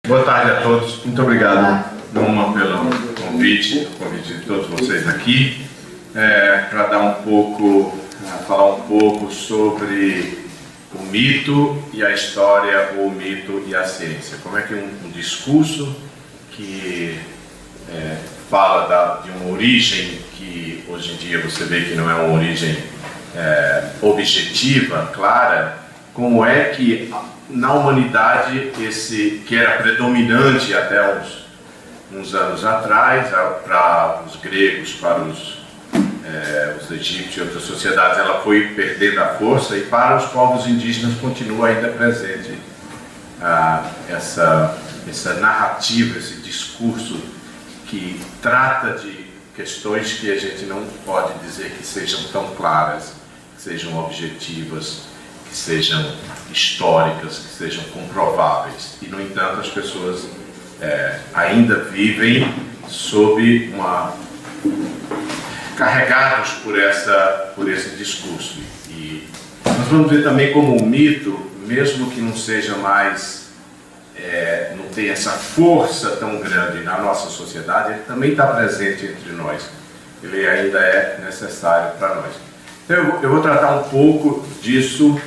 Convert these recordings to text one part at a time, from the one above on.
Boa tarde a todos. Muito obrigado, Numa, pelo convite de todos vocês aqui, para dar falar um pouco sobre o mito e a história, ou o mito e a ciência. Como é que um discurso que fala de uma origem que hoje em dia você vê que não é uma origem objetiva, clara, como é que na humanidade esse que era predominante até uns anos atrás, para os gregos, para os egípcios e outras sociedades, ela foi perdendo a força, e para os povos indígenas continua ainda presente essa narrativa, esse discurso que trata de questões que a gente não pode dizer que sejam tão claras, que sejam objetivas, que sejam históricas, que sejam comprováveis. E, no entanto, as pessoas ainda vivem sob carregados por esse discurso. E nós vamos ver também como o mito, mesmo que não seja mais, não tenha essa força tão grande na nossa sociedade, ele também está presente entre nós. Ele ainda é necessário para nós. Então eu vou tratar um pouco disso,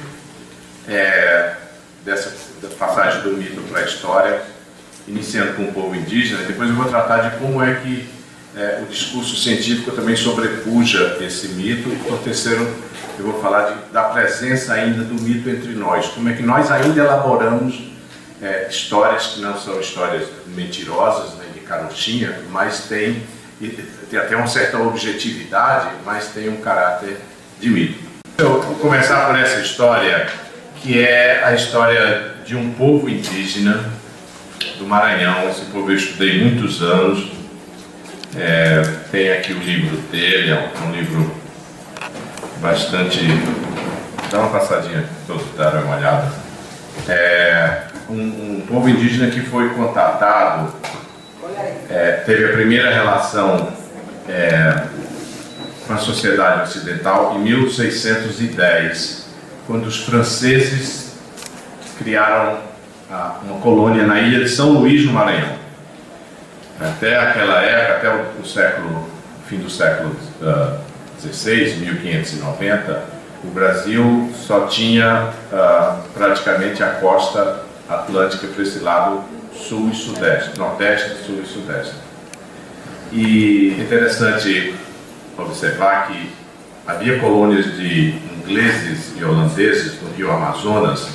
dessa passagem do mito para a história, iniciando com o povo indígena, e depois eu vou tratar de como é que o discurso científico também sobrepuja esse mito, e por terceiro eu vou falar da presença ainda do mito entre nós, como é que nós ainda elaboramos histórias que não são histórias mentirosas, né, de carochinha, mas tem até uma certa objetividade, mas tem um caráter de mito. Eu vou começar por essa história, que é a história de um povo indígena do Maranhão. Esse povo eu estudei muitos anos, tem aqui o livro dele, é um livro bastante... Dá uma passadinha, todos deram uma olhada. Um povo indígena que foi contatado, teve a primeira relação com a sociedade ocidental em 1610, quando os franceses criaram uma colônia na ilha de São Luís, no Maranhão. Até aquela época, até o fim do século XVI, 1590, o Brasil só tinha praticamente a costa atlântica para esse lado sul e sudeste, nordeste, sul e sudeste. E é interessante observar que havia colônias de ingleses e holandeses no Rio Amazonas,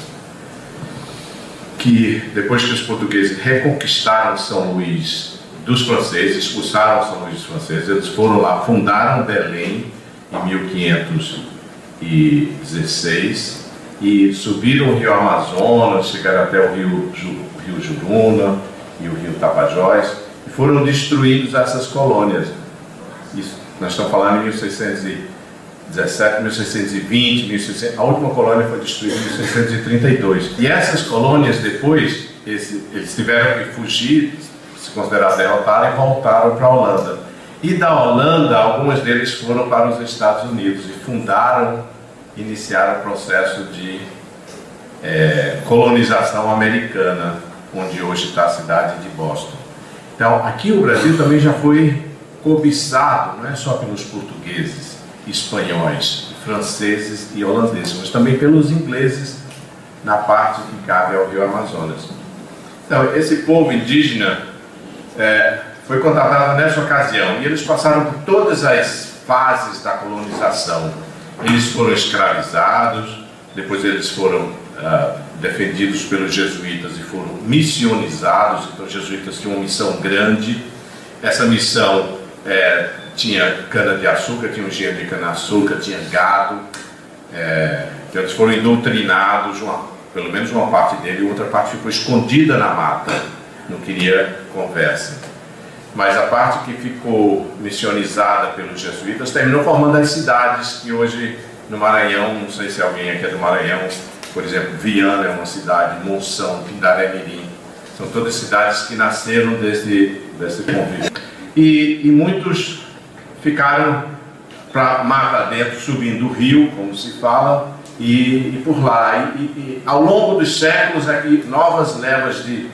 que depois que os portugueses reconquistaram São Luís dos franceses, expulsaram São Luís dos franceses, eles foram lá, fundaram Belém em 1516 e subiram o Rio Amazonas, chegaram até o Rio Juruna e o Rio Tapajós, e foram destruídos essas colônias. Isso, nós estamos falando em 1617, 1620, 1600, a última colônia foi destruída em 1632. E essas colônias depois, eles tiveram que fugir, se considerar derrotados, e voltaram para a Holanda. E da Holanda, algumas deles foram para os Estados Unidos e iniciaram o processo de colonização americana, onde hoje está a cidade de Boston. Então, aqui o Brasil também já foi cobiçado, não é só pelos portugueses, espanhóis, franceses e holandeses, mas também pelos ingleses na parte que cabe ao Rio Amazonas. Então, esse povo indígena foi contatado nessa ocasião, e eles passaram por todas as fases da colonização. Eles foram escravizados, depois eles foram defendidos pelos jesuítas e foram missionizados. Então os jesuítas tinham uma missão grande. Essa missão tinha cana-de-açúcar, tinha um engenho de cana-açúcar, tinha gado. Então eles foram doutrinados, pelo menos uma parte dele, e outra parte ficou escondida na mata, não queria conversa. Mas a parte que ficou missionizada pelos jesuítas terminou formando as cidades que hoje no Maranhão, não sei se alguém aqui é do Maranhão, por exemplo, Viana é uma cidade, Monção, Pindaré-Mirim, são todas cidades que nasceram desse convívio. E muitos ficaram para mata dentro, subindo o rio, como se fala, e por lá. E ao longo dos séculos, aqui, novas levas de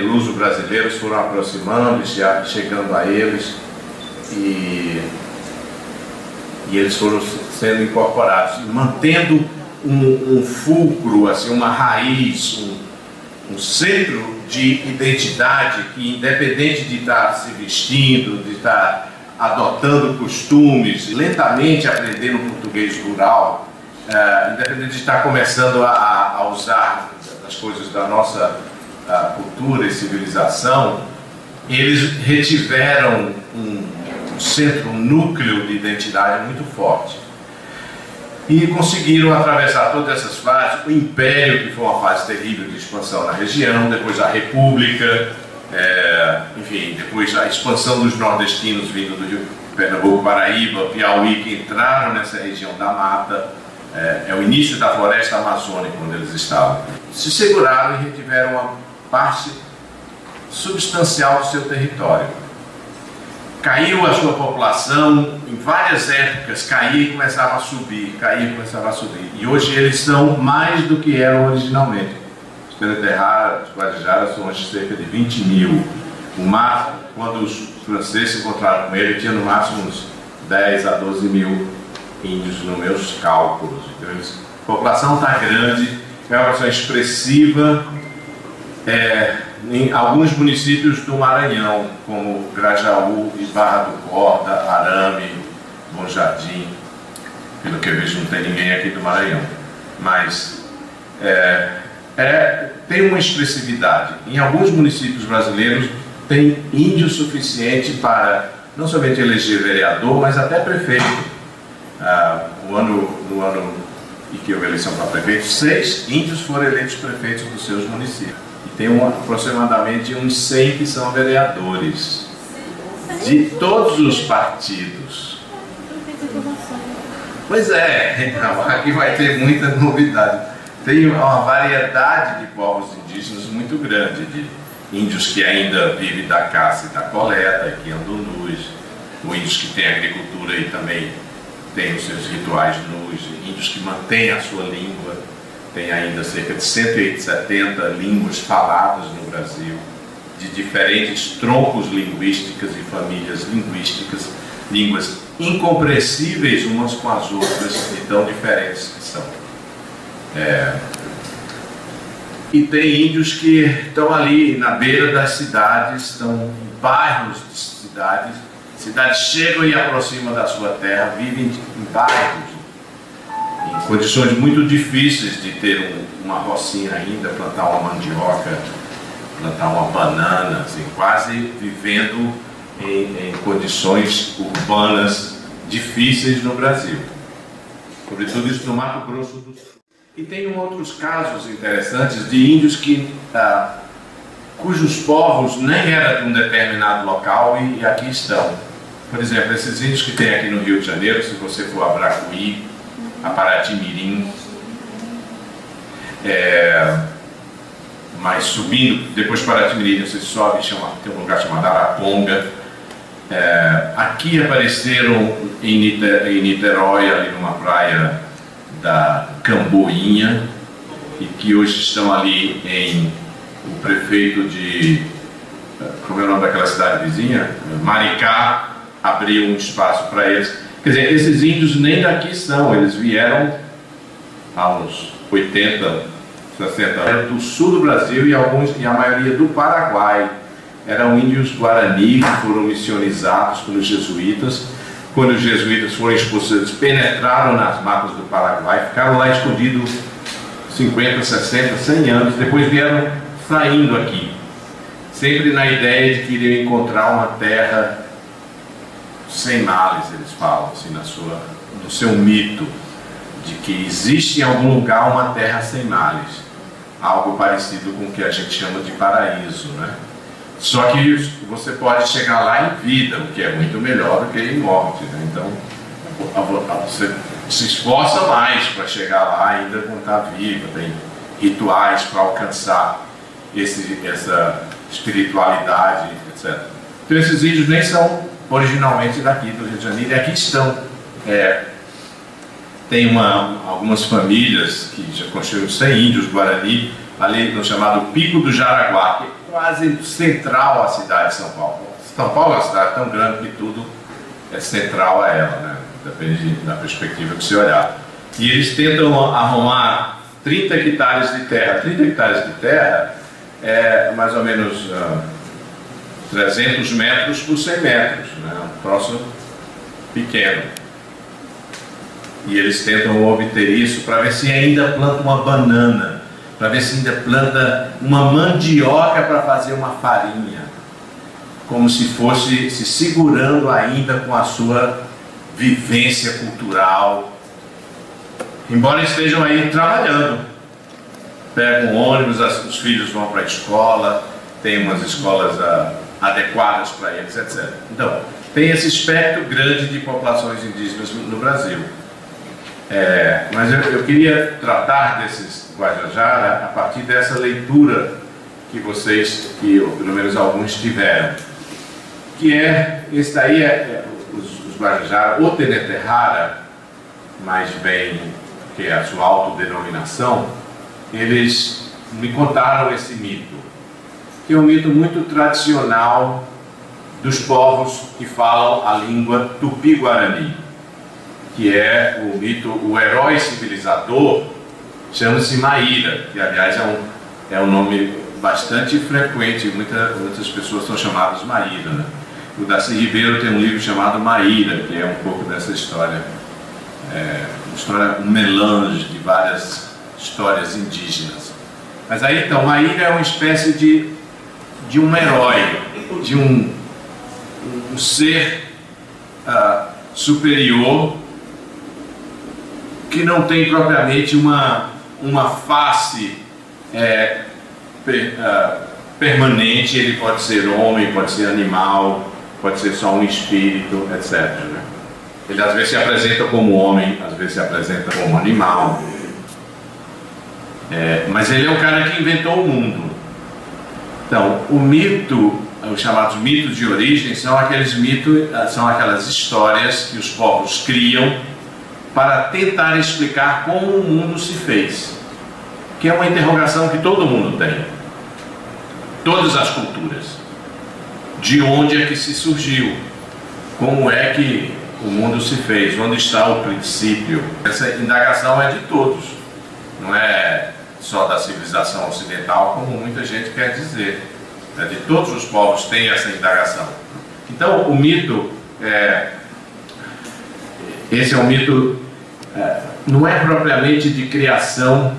luso-brasileiros foram aproximando, chegando a eles, e eles foram sendo incorporados, mantendo um fulcro, assim, uma raiz, um centro de identidade que, independente de estar se vestindo, de estar adotando costumes, lentamente aprendendo português rural, independente de estar começando a usar as coisas da nossa cultura e civilização, eles retiveram um centro, um núcleo de identidade muito forte. E conseguiram atravessar todas essas fases, o Império, que foi uma fase terrível de expansão na região, depois a República, enfim, depois a expansão dos nordestinos vindo do Rio, Pernambuco, Paraíba, Piauí, que entraram nessa região da mata, é o início da floresta amazônica onde eles estavam. Se seguraram e retiveram uma parte substancial do seu território. Caiu a sua população, em várias épocas caía e começava a subir, caía e começava a subir. E hoje eles são mais do que eram originalmente. Os Peneterra, os Guajaras são hoje cerca de 20 mil. O máximo, quando os franceses se encontraram com ele, tinha no máximo uns 10 a 12 mil índios nos meus cálculos. Então, a população está grande, é uma população expressiva. Em alguns municípios do Maranhão, como Grajaú e Barra do Corda, Arame, Bom Jardim. Pelo que eu vejo, não tem ninguém aqui do Maranhão. Mas tem uma expressividade. Em alguns municípios brasileiros tem índio suficiente para não somente eleger vereador, mas até prefeito. No ano em que houve eleição para prefeito, 6 índios foram eleitos prefeitos dos seus municípios. E tem aproximadamente uns 100 que são vereadores de todos os partidos. Pois é, então, aqui vai ter muita novidade. Tem uma variedade de povos indígenas muito grande, de índios que ainda vivem da caça e da coleta, que andam nus, ou índios que têm agricultura e também têm os seus rituais nus, índios que mantêm a sua língua. Tem ainda cerca de 170 línguas faladas no Brasil, de diferentes troncos linguísticos e famílias linguísticas, línguas incompreensíveis umas com as outras, e tão diferentes que são. E tem índios que estão ali na beira das cidades, estão em bairros de cidades, cidades chegam e aproximam da sua terra, vivem em bairros, em condições muito difíceis de ter uma rocinha ainda, plantar uma mandioca, plantar uma banana, assim, quase vivendo em condições urbanas difíceis no Brasil. Sobretudo isso no Mato Grosso do Sul. E tem outros casos interessantes de índios cujos povos nem eram de um determinado local e aqui estão. Por exemplo, esses índios que tem aqui no Rio de Janeiro, se você for a Bracuí, a Paraty-Mirim, mas subindo, depois de Paraty-Mirim você sobe, tem um lugar chamado Araponga. Aqui apareceram em Niterói, ali numa praia da Camboinha, e que hoje estão ali o prefeito de, como é o nome daquela cidade vizinha? Maricá, abriu um espaço para eles. Quer dizer, esses índios nem daqui são, eles vieram há uns 80, 60 anos do sul do Brasil e a maioria do Paraguai. Eram índios guarani que foram missionizados pelos jesuítas. Quando os jesuítas foram expulsos, eles penetraram nas matas do Paraguai, ficaram lá escondidos 50, 60, 100 anos, depois vieram saindo aqui, sempre na ideia de que iriam encontrar uma terra sem males, eles falam assim, no seu mito, de que existe em algum lugar uma terra sem males, algo parecido com o que a gente chama de paraíso, né? Só que você pode chegar lá em vida, o que é muito melhor do que em morte, né? Então, você se esforça mais para chegar lá ainda quando está viva, tem rituais para alcançar essa espiritualidade, etc. Então esses índios nem são originalmente daqui do Rio de Janeiro, e aqui estão. tem algumas famílias que já construíram 100 índios Guarani, ali no chamado Pico do Jaraguá, que é quase central à cidade de São Paulo. São Paulo é uma cidade tão grande que tudo é central a ela, né? Depende da perspectiva que você olhar. E eles tentam arrumar 30 hectares de terra. 30 hectares de terra é mais ou menos 300 metros por 100 metros, né? Um troço pequeno. E eles tentam obter isso para ver se ainda planta uma banana, para ver se ainda planta uma mandioca para fazer uma farinha, como se fosse se segurando ainda com a sua vivência cultural, embora estejam aí trabalhando. Pegam um ônibus, os filhos vão para a escola, tem umas escolas adequadas para eles, etc. Então, tem esse espectro grande de populações indígenas no Brasil. Mas eu queria tratar desses Guajajara a partir dessa leitura que vocês, que pelo menos alguns tiveram, que esse daí os Guajajara, o Teneterrara, mais bem que é a sua autodenominação, eles me contaram esse mito, que é um mito muito tradicional dos povos que falam a língua tupi-guarani, que é o mito, o herói civilizador, chama-se Maíra, que aliás é um nome bastante frequente, muitas pessoas são chamadas Maíra, né? O Darcy Ribeiro tem um livro chamado Maíra, que é um pouco dessa história, uma história, um melange de várias histórias indígenas. Mas aí então, Maíra é uma espécie de um herói, de um ser superior, que não tem propriamente uma face permanente. Ele pode ser homem, pode ser animal, pode ser só um espírito, etc. Né? Ele às vezes se apresenta como homem, às vezes se apresenta como animal. Mas ele é o cara que inventou o mundo. Então, o mito, os chamados mitos de origem, são aqueles mitos, são aquelas histórias que os povos criam para tentar explicar como o mundo se fez, que é uma interrogação que todo mundo tem, todas as culturas. De onde é que se surgiu? Como é que o mundo se fez? Onde está o princípio? Essa indagação é de todos, não é só da civilização ocidental, como muita gente quer dizer. De todos os povos tem essa indagação. Então, o mito esse é um mito, não é propriamente de criação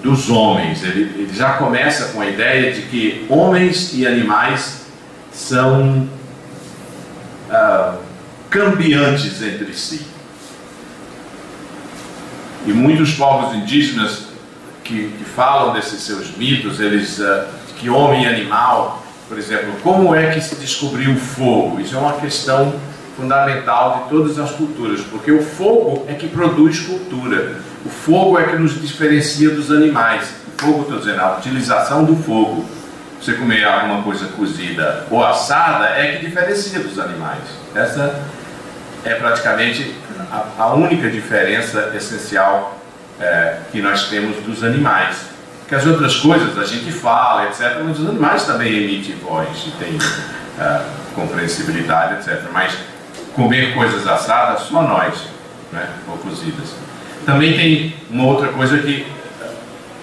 dos homens. Ele já começa com a ideia de que homens e animais são cambiantes entre si. E muitos povos indígenas que falam desses seus mitos, que homem e animal, por exemplo, como é que se descobriu o fogo? Isso é uma questão fundamental de todas as culturas, porque o fogo é que produz cultura. O fogo é que nos diferencia dos animais. O fogo, estou dizendo, a utilização do fogo, você comer alguma coisa cozida ou assada, é que diferencia dos animais. Essa é praticamente a única diferença essencial que nós temos dos animais. Porque as outras coisas a gente fala, etc., mas os animais também emitem voz e têm compreensibilidade, etc. Mas comer coisas assadas, só nós, né? Ou cozidas. Também tem uma outra coisa, que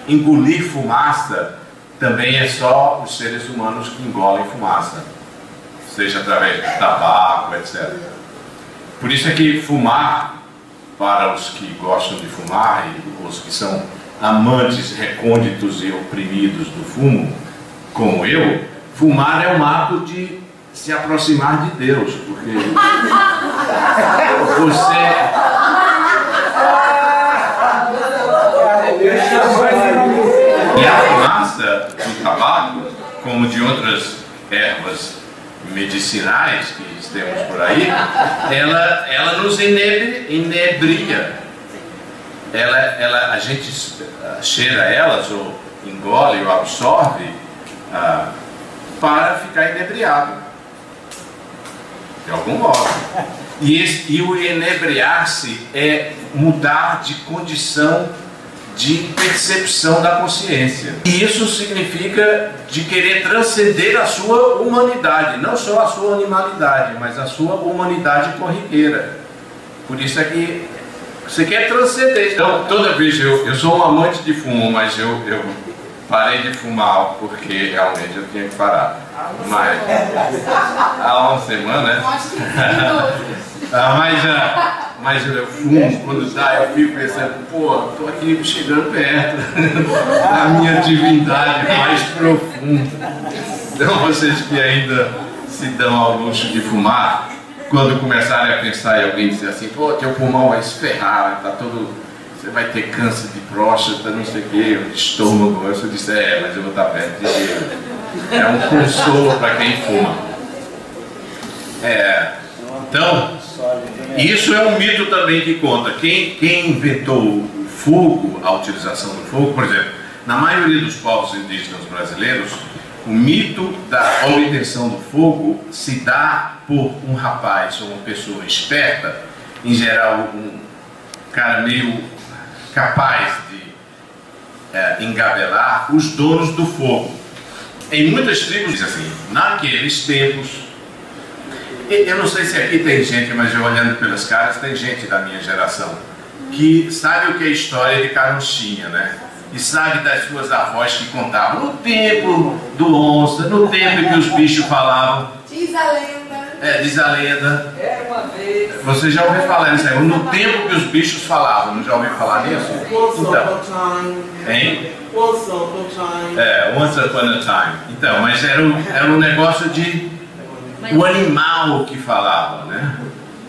engolir fumaça também é só os seres humanos que engolem fumaça, seja através de tabaco, etc. Por isso é que fumar, para os que gostam de fumar e os que são amantes recônditos e oprimidos do fumo, como eu, fumar é um ato de se aproximar de Deus, porque você e a fumaça do tabaco, como de outras ervas medicinais que temos por aí, ela nos inebria. A gente cheira elas, ou engole, ou absorve para ficar inebriado. de algum modo. E o enebriar-se é mudar de condição de percepção da consciência. E isso significa de querer transcender a sua humanidade, não só a sua animalidade, mas a sua humanidade corriqueira. Por isso é que você quer transcender. Então, toda vez eu sou um amante de fumo, mas eu parei de fumar porque realmente eu tinha que parar. Mas há uma semana, né? Mas eu fumo, quando dá, eu fico pensando, pô, estou aqui chegando perto da minha divindade mais profunda. Então vocês que ainda se dão ao luxo de fumar, quando começarem a pensar em alguém dizer assim, pô, teu pulmão vai se ferrar, tá todo, você vai ter câncer de próstata, não sei o que, estômago, eu disse, mas eu vou estar perto de Deus. É um consolo para quem fuma. Então, isso é um mito também que conta. Quem inventou o fogo, a utilização do fogo, por exemplo, na maioria dos povos indígenas brasileiros, o mito da obtenção do fogo se dá por um rapaz ou uma pessoa esperta, em geral um cara meio capaz de engabelar os donos do fogo. Em muitas tribos, diz assim, naqueles tempos, eu não sei se aqui tem gente, mas eu olhando pelas caras, tem gente da minha geração que sabe o que é história de carochinha, né? E sabe das suas avós que contavam no tempo do onça, no tempo que os bichos falavam. Diz a lenda. Diz a lenda. Era uma vez. Você já ouviu falar nisso aí? No tempo que os bichos falavam, não já ouviu falar nisso? Então. Hein? Once upon a time. Então, mas era um negócio de o animal que falava, né? O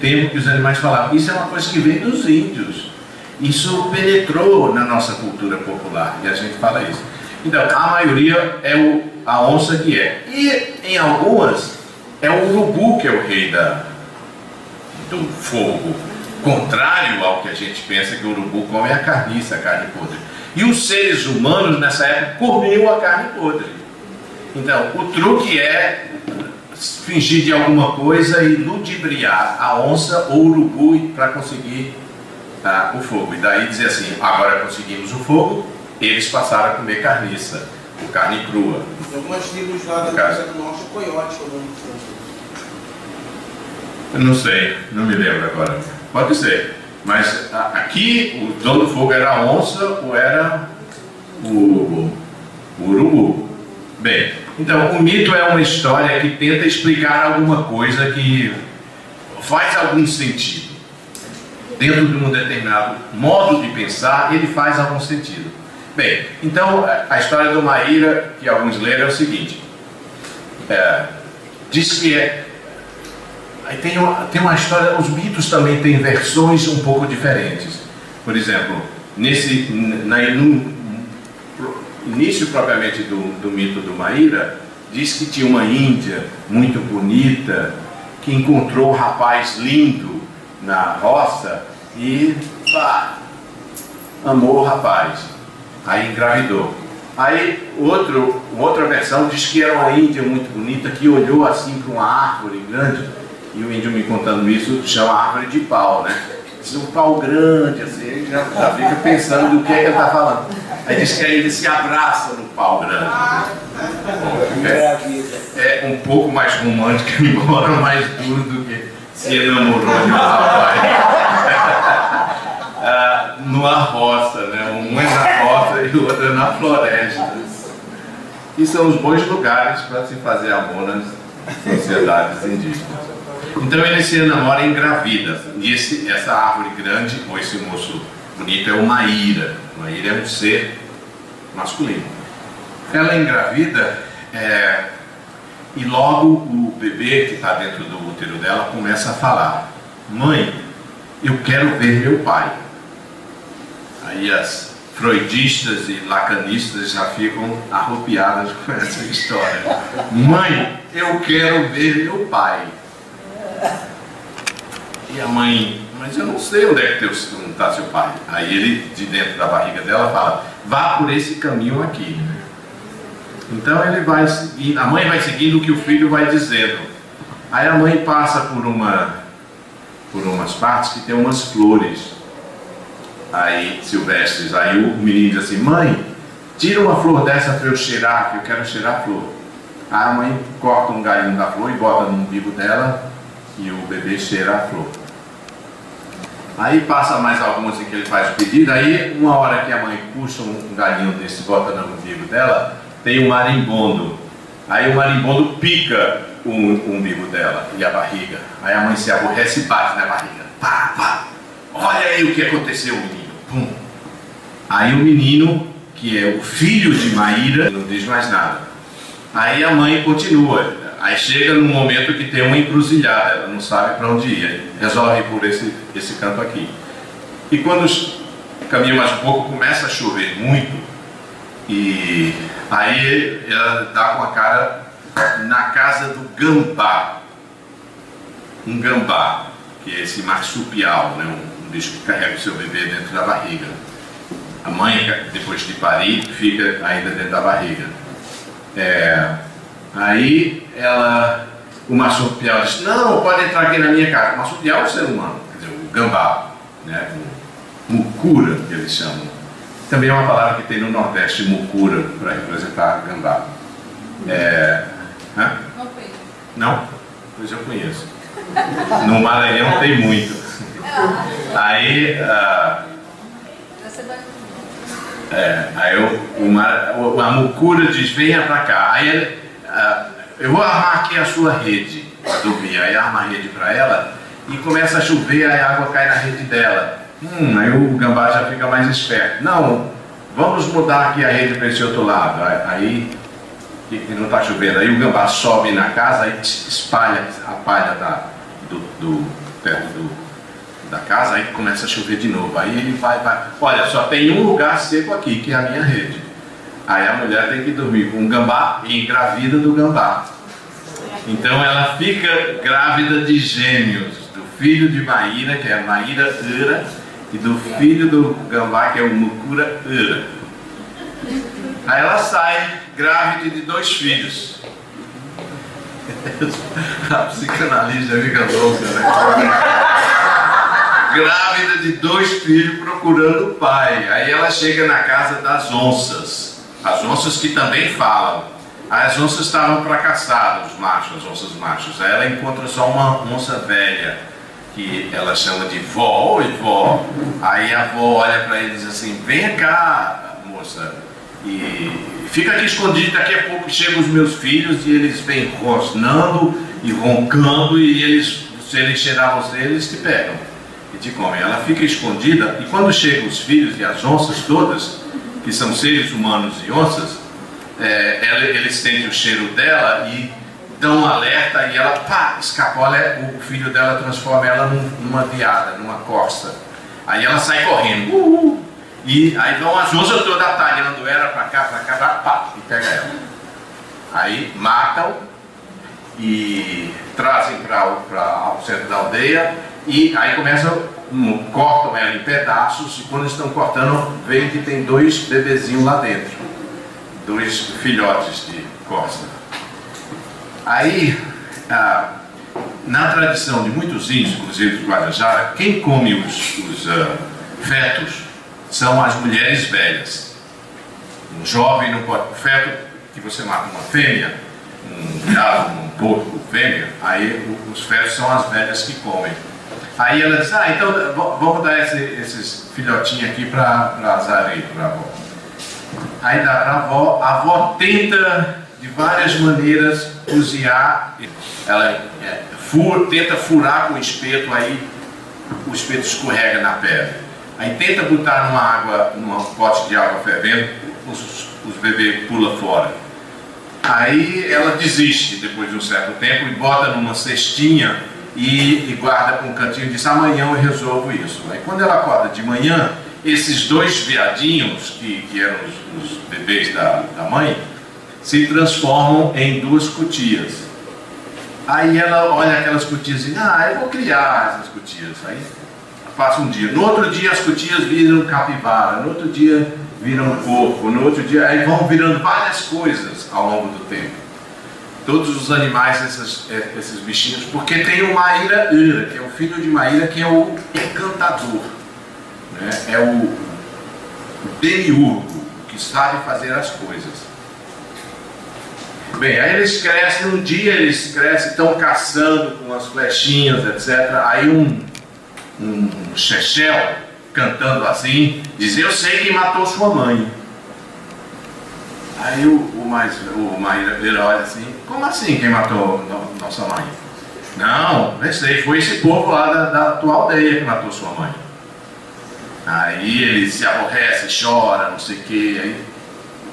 tempo que os animais falavam. Isso é uma coisa que vem dos índios. Isso penetrou na nossa cultura popular e a gente fala isso. Então, a maioria é a onça que é. E em algumas é o urubu que é o rei do fogo. Contrário ao que a gente pensa que o urubu come a carniça, a carne podre. E os seres humanos nessa época comiam a carne podre. Então, o truque é fingir de alguma coisa e ludibriar a onça ou o urubu para conseguir o fogo. E daí dizer assim, agora conseguimos o fogo, eles passaram a comer carniça, ou carne crua. Em algumas tribos lá da América do Norte, o coiote é o nome do... Eu não sei, não me lembro agora. Pode ser. Mas aqui o dono do fogo era a onça ou era o urubu. Bem, então o mito é uma história que tenta explicar alguma coisa que faz algum sentido. Dentro de um determinado modo de pensar, ele faz algum sentido. Bem, então a história do Maíra, que alguns leram, é o seguinte. Diz que aí tem uma história, os mitos também têm versões um pouco diferentes. Por exemplo, no início propriamente do mito do Maíra, diz que tinha uma índia muito bonita, que encontrou um rapaz lindo na roça e amou o rapaz, aí engravidou. Aí outra versão diz que era uma índia muito bonita que olhou assim para uma árvore grande, e o índio me contando isso chama árvore de pau, né? Diz um pau grande assim, já fica pensando do que ele está falando. Aí diz que aí ele se abraça no pau grande. É um pouco mais romântico, embora mais duro do que se enamorou de um rapaz. Numa roça, né? Um é na roça e o outro é na floresta. E são os bons lugares para se fazer amor nas sociedades indígenas. Então ele se enamora e engravida. E essa árvore grande, ou esse moço bonito, é o Maíra. O Maíra é um ser masculino. Ela engravida e logo o bebê que está dentro do útero dela começa a falar: mãe, eu quero ver meu pai. Aí as freudistas e lacanistas já ficam arrupiadas com essa história. Mãe, eu quero ver meu pai. E a mãe, mas eu não sei onde é que está seu pai. Aí ele, de dentro da barriga dela, fala: vá por esse caminho aqui. Então ele vai seguindo, a mãe vai seguindo o que o filho vai dizendo. Aí a mãe passa por umas partes que tem umas flores, aí silvestres. Aí o menino diz assim: mãe, tira uma flor dessa para eu cheirar, que eu quero cheirar a flor. Aí a mãe corta um galinho da flor e bota no umbigo dela, e o bebê cheira a flor. Aí passa mais algumas em que ele faz o pedido. Aí uma hora que a mãe puxa um galinho desse e bota no umbigo dela, tem um marimbondo. Aí o marimbondo pica o umbigo dela e a barriga. Aí a mãe se aborrece e bate na barriga. Pá, pá. Olha aí o que aconteceu, menino. Pum. Aí o menino, que é o filho de Maíra, não diz mais nada. Aí a mãe continua. Aí chega num momento que tem uma encruzilhada, ela não sabe para onde ir. Resolve ir por esse canto aqui. E quando caminha mais um pouco, começa a chover muito. E aí ela dá com a cara na casa do gambá. Um gambá, que é esse marsupial, né? Um bicho que carrega o seu bebê dentro da barriga. A mãe, depois de parir, fica ainda dentro da barriga. Aí o marsupial diz: não, pode entrar aqui na minha casa. O marsupial é o ser humano, quer dizer, o gambá, né? O mucura, que eles chamam. Também é uma palavra que tem no Nordeste, mucura, para representar gambá. Hã? Não conheço. Não? Pois eu conheço. No Maranhão tem muito. Aí a mucura diz: venha pra cá. Aí eu vou armar aqui a sua rede para dormir. Aí arma a rede para ela e começa a chover, aí a água cai na rede dela. Aí o gambá já fica mais esperto. Não, vamos mudar aqui a rede para esse outro lado. Aí que não está chovendo. Aí o gambá sobe na casa e espalha a palha perto da casa, aí começa a chover de novo. Aí ele vai. Olha, só tem um lugar seco aqui, que é a minha rede. Aí a mulher tem que dormir com o gambá e engravida do gambá. Então ela fica grávida de gêmeos, do filho de Maíra, que é a Maíra Ura, e do filho do gambá, que é o Mucura Ura. Aí ela sai grávida de 2 filhos. A psicanalista fica louca, né? Grávida de 2 filhos procurando o pai. Aí ela chega na casa das onças. As onças que também falam. As onças estavam fracassadas, os machos, as onças machos. Aí ela encontra só uma onça velha, que ela chama de vó. Oi, vó. Aí a vó olha para ele e diz assim: venha cá, moça, e fica aqui escondido, daqui a pouco chegam os meus filhos e eles vêm rosnando e roncando, e se eles cheirar você, eles te pegam e te comem. Ela fica escondida, e quando chegam os filhos e as onças todas, que são seres humanos e onças, eles sentem o cheiro dela e dão um alerta, e ela, pá, escapola, o filho dela transforma ela numa veada, numa corça. Aí ela sai correndo, e aí vão as onças todas atalhando ela pra cá, pá, e pega ela. Aí matam e trazem para o centro da aldeia, e aí cortam ela em pedaços, e quando estão cortando, veem que tem 2 bebezinhos lá dentro, 2 filhotes de corça. Aí, na tradição de muitos índios, inclusive do Guarajara, quem come os fetos são as mulheres velhas. Um jovem não pode. O feto que você mata uma fêmea, um viado, um porco fêmea, aí os fetos são as velhas que comem. Aí ela diz: então vamos dar esses filhotinhos aqui para Zari, para a avó. Aí dá para a avó tenta de várias maneiras cozinhar, ela tenta furar com o espeto, aí o espeto escorrega na pele. Aí tenta botar num pote de água fervendo, os bebês pulam fora. Aí ela desiste depois de um certo tempo e bota numa cestinha e guarda com um cantinho e diz: amanhã eu resolvo isso. Aí quando ela acorda de manhã, esses 2 veadinhos, que eram os bebês da mãe, se transformam em 2 cutias. Aí ela olha aquelas cutias e diz: eu vou criar essas cutias. Aí passa um dia. No outro dia as cutias viram capivara, no outro dia viram porco, no outro dia, aí vão virando várias coisas ao longo do tempo. todos os animais, esses bichinhos, porque tem o Maíra-Ira, que é o filho de Maíra, que é o encantador, né? É o demiurgo, que sabe fazer as coisas. Bem, aí eles crescem, um dia eles crescem, estão caçando com as flechinhas, etc. Aí um Chechel, cantando assim, diz: eu sei quem matou sua mãe. Aí o Maíra olha assim: como assim quem matou nossa mãe? Não sei, foi esse povo lá da tua aldeia que matou sua mãe. Aí ele se aborrece, chora, não sei o que, aí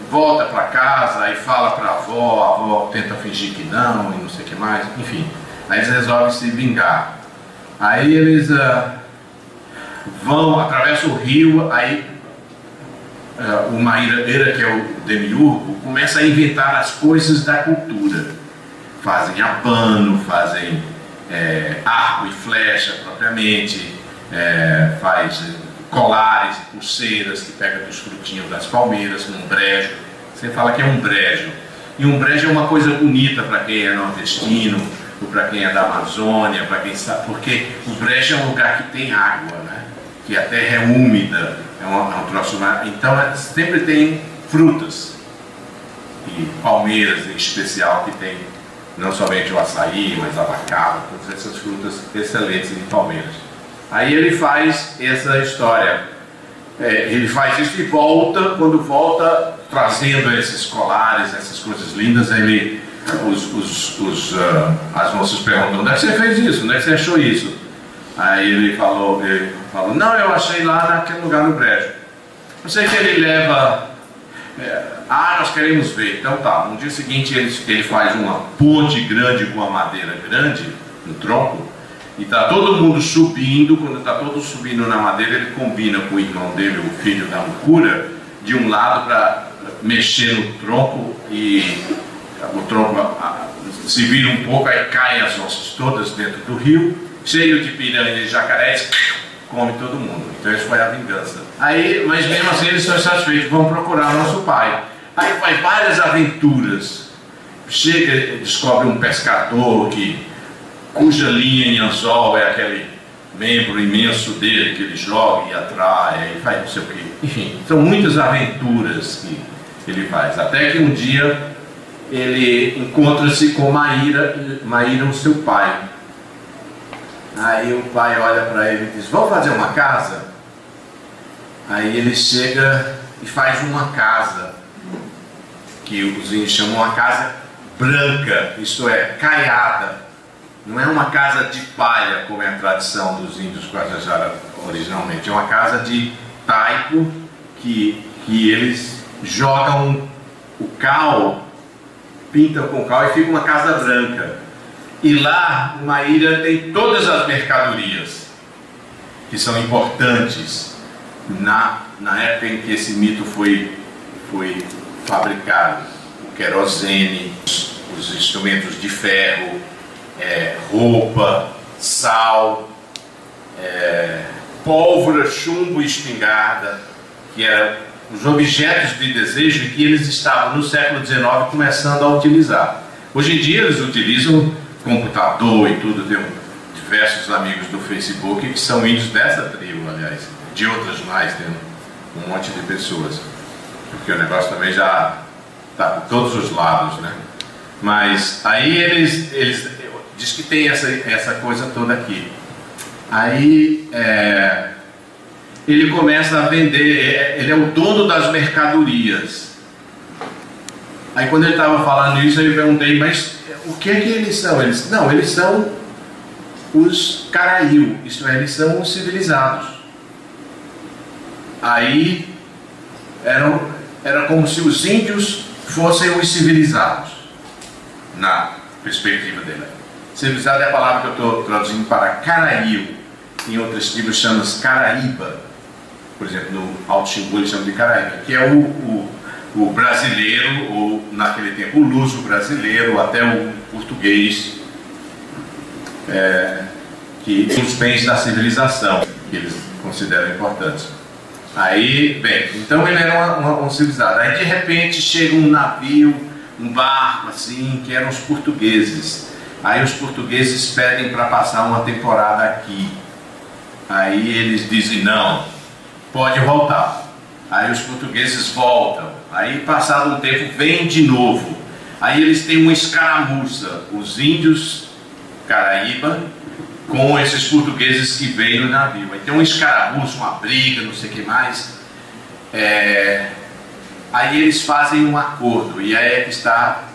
volta para casa, aí fala para a avó tenta fingir que não, e não sei o que mais, enfim. Aí eles resolvem se vingar. Aí eles vão, atravessam o rio, aí o Maíra-Ira, que é o demiurgo, começa a inventar as coisas da cultura. Fazem abano, fazem arco e flecha propriamente, faz colares e pulseiras que pega dos frutinhos das palmeiras, num brejo. Você fala que é um brejo. E um brejo é uma coisa bonita para quem é nordestino, ou para quem é da Amazônia, para quem sabe, porque o brejo é um lugar que tem água, né? Que a terra é úmida, é um troço. Então sempre tem frutas, e palmeiras em especial, que tem não somente o açaí, mas abacate, todas essas frutas excelentes em palmeiras. Aí ele faz essa história, ele faz isso e volta, quando volta trazendo esses colares, essas coisas lindas, ele, as moças perguntam: onde é que você fez isso? Onde é que você achou isso? Aí ele falou, não, eu achei lá naquele lugar no brejo. Eu sei que ele leva, nós queremos ver. Então tá, no dia seguinte ele faz uma ponte grande com uma madeira grande, um tronco, e está todo mundo subindo. Quando está todo subindo na madeira, ele combina com o irmão dele, o filho da Mucura, de um lado para mexer no tronco, e o tronco se vira um pouco, aí caem as onças todas dentro do rio, cheio de piranha e jacarés, come todo mundo. Então isso foi a vingança. Aí, mas mesmo assim eles são satisfeitos, vão procurar nosso pai. Aí faz várias aventuras, chega, descobre um pescador cuja linha em anzol é aquele membro imenso dele que ele joga e atrai, e faz não sei o que. Enfim, são muitas aventuras que ele faz, até que um dia ele encontra-se com Maíra, o seu pai. Aí o pai olha para ele e diz: vamos fazer uma casa? Aí ele chega e faz uma casa, que os índios chamam uma casa branca, isto é, caiada. Não é uma casa de palha, como é a tradição dos índios Guajajara originalmente. É uma casa de taipo que eles jogam o cal, pintam com cal e fica uma casa branca. E lá, uma ilha tem todas as mercadorias que são importantes na época em que esse mito foi fabricado. O querosene, os instrumentos de ferro, roupa, sal, pólvora, chumbo e espingarda, que eram os objetos de desejo que eles estavam no século XIX começando a utilizar. Hoje em dia eles utilizam computador e tudo. Tem diversos amigos do Facebook que são índios dessa tribo, aliás, de outras mais, tem um monte de pessoas, porque o negócio também já está por todos os lados, né? Mas aí eles diz que tem essa coisa toda aqui. Aí ele começa a vender, ele é o dono das mercadorias. Aí quando ele estava falando isso, eu perguntei: mas o que é que eles são? Eles são os Caraiu, isto é, eles são os civilizados. Aí era como se os índios fossem os civilizados, na perspectiva dele. Civilizado é a palavra que eu estou traduzindo para Caraiu. Em outras tribos chama-se Caraíba. Por exemplo, no Alto Xingu eles chamam de Caraíba, que é o brasileiro, ou naquele tempo o luso brasileiro, ou até o português, que os bens da civilização, que eles consideram importantes. Aí, bem, então ele era um civilizado. Aí de repente chega um navio um barco assim, que eram os portugueses. Aí os portugueses pedem para passar uma temporada aqui. Aí eles dizem, não, pode voltar. Aí os portugueses voltam. Aí passado um tempo vem de novo. Aí eles têm uma escaramuça, os índios Caraíba com esses portugueses que vêm no navio. Aí tem um escaramuço, uma briga, não sei o que mais. Aí eles fazem um acordo, e aí é que está,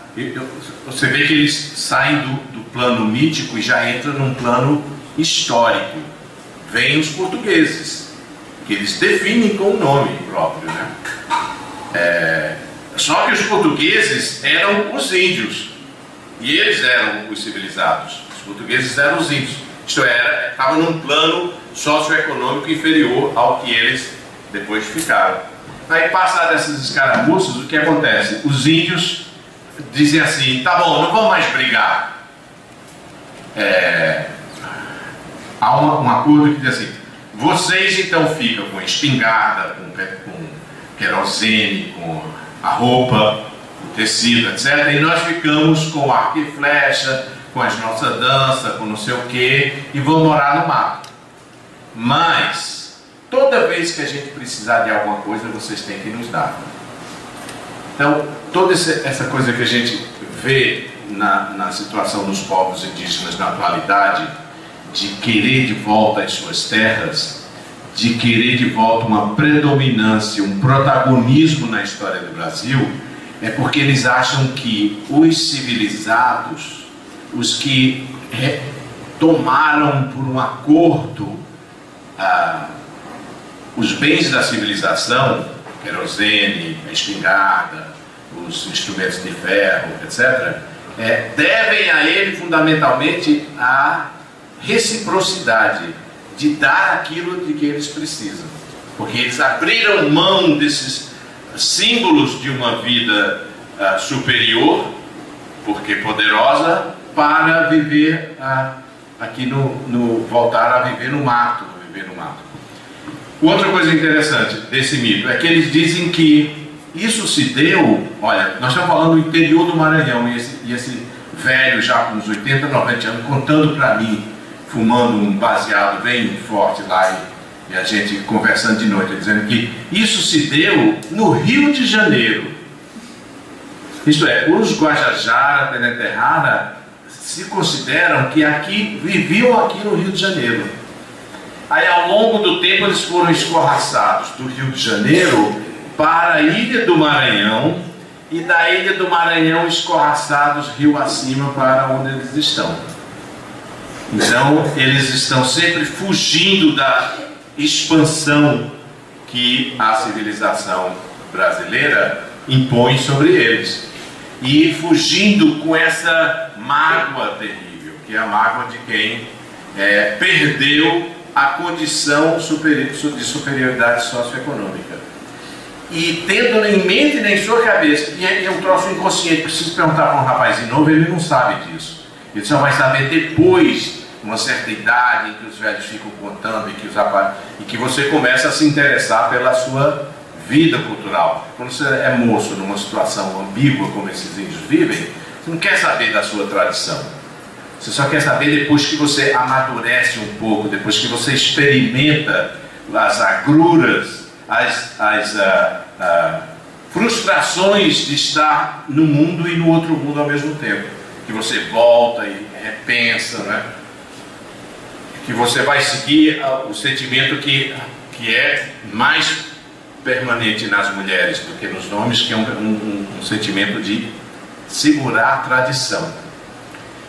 você vê que eles saem do plano mítico e já entram num plano histórico. Vêm os portugueses, que eles definem com o nome próprio, né? Só que os portugueses eram os índios, e eles eram os civilizados. Os portugueses eram os índios, isto era, estava num plano socioeconômico inferior ao que eles depois ficaram. Aí, passar dessas escaramuças, o que acontece? Os índios dizem assim, tá bom, não vamos mais brigar. Há um acordo que diz assim, vocês então ficam com espingarda, com querosene, com a roupa, o tecido, etc. E nós ficamos com arco e flecha, com as nossas danças, com não sei o que, e vamos morar no mato. Mas toda vez que a gente precisar de alguma coisa, vocês têm que nos dar. Então, toda essa coisa que a gente vê na situação dos povos indígenas na atualidade, de querer de volta as suas terras, de querer de volta uma predominância, um protagonismo na história do Brasil, é porque eles acham que os civilizados, os que tomaram por um acordo os bens da civilização, querosene, a espingarda, os instrumentos de ferro, etc., devem a ele fundamentalmente a reciprocidade de dar aquilo de que eles precisam, porque eles abriram mão desses símbolos de uma vida superior, porque poderosa, para viver aqui voltar a viver no mato, Outra coisa interessante desse mito é que eles dizem que isso se deu, olha, nós estamos falando do interior do Maranhão, e esse velho já com uns 80, 90 anos contando para mim, fumando um baseado bem forte lá, e a gente conversando de noite, dizendo que isso se deu no Rio de Janeiro. Isto é, os Guajajara, Peneterrara se consideram que viviam aqui no Rio de Janeiro. Aí, ao longo do tempo, eles foram escorraçados do Rio de Janeiro para a Ilha do Maranhão, e da Ilha do Maranhão escorraçados rio acima para onde eles estão. Então, eles estão sempre fugindo da expansão que a civilização brasileira impõe sobre eles, e fugindo com essa mágoa terrível, que é a mágoa de quem perdeu a condição de superioridade socioeconômica. E tendo em mente nem em sua cabeça, e é um troço inconsciente, preciso perguntar para um rapazinho novo, ele não sabe disso. Ele só vai saber depois, uma certa idade, em que os velhos ficam contando, e que você começa a se interessar pela sua vida cultural. Quando você é moço numa situação ambígua como esses índios vivem, você não quer saber da sua tradição. Você só quer saber depois que você amadurece um pouco, depois que você experimenta as agruras, as frustrações de estar no mundo e no outro mundo ao mesmo tempo. Que você volta e repensa, né? Que você vai seguir o sentimento que é mais permanente nas mulheres do que nos homens, que é um sentimento de segurar a tradição.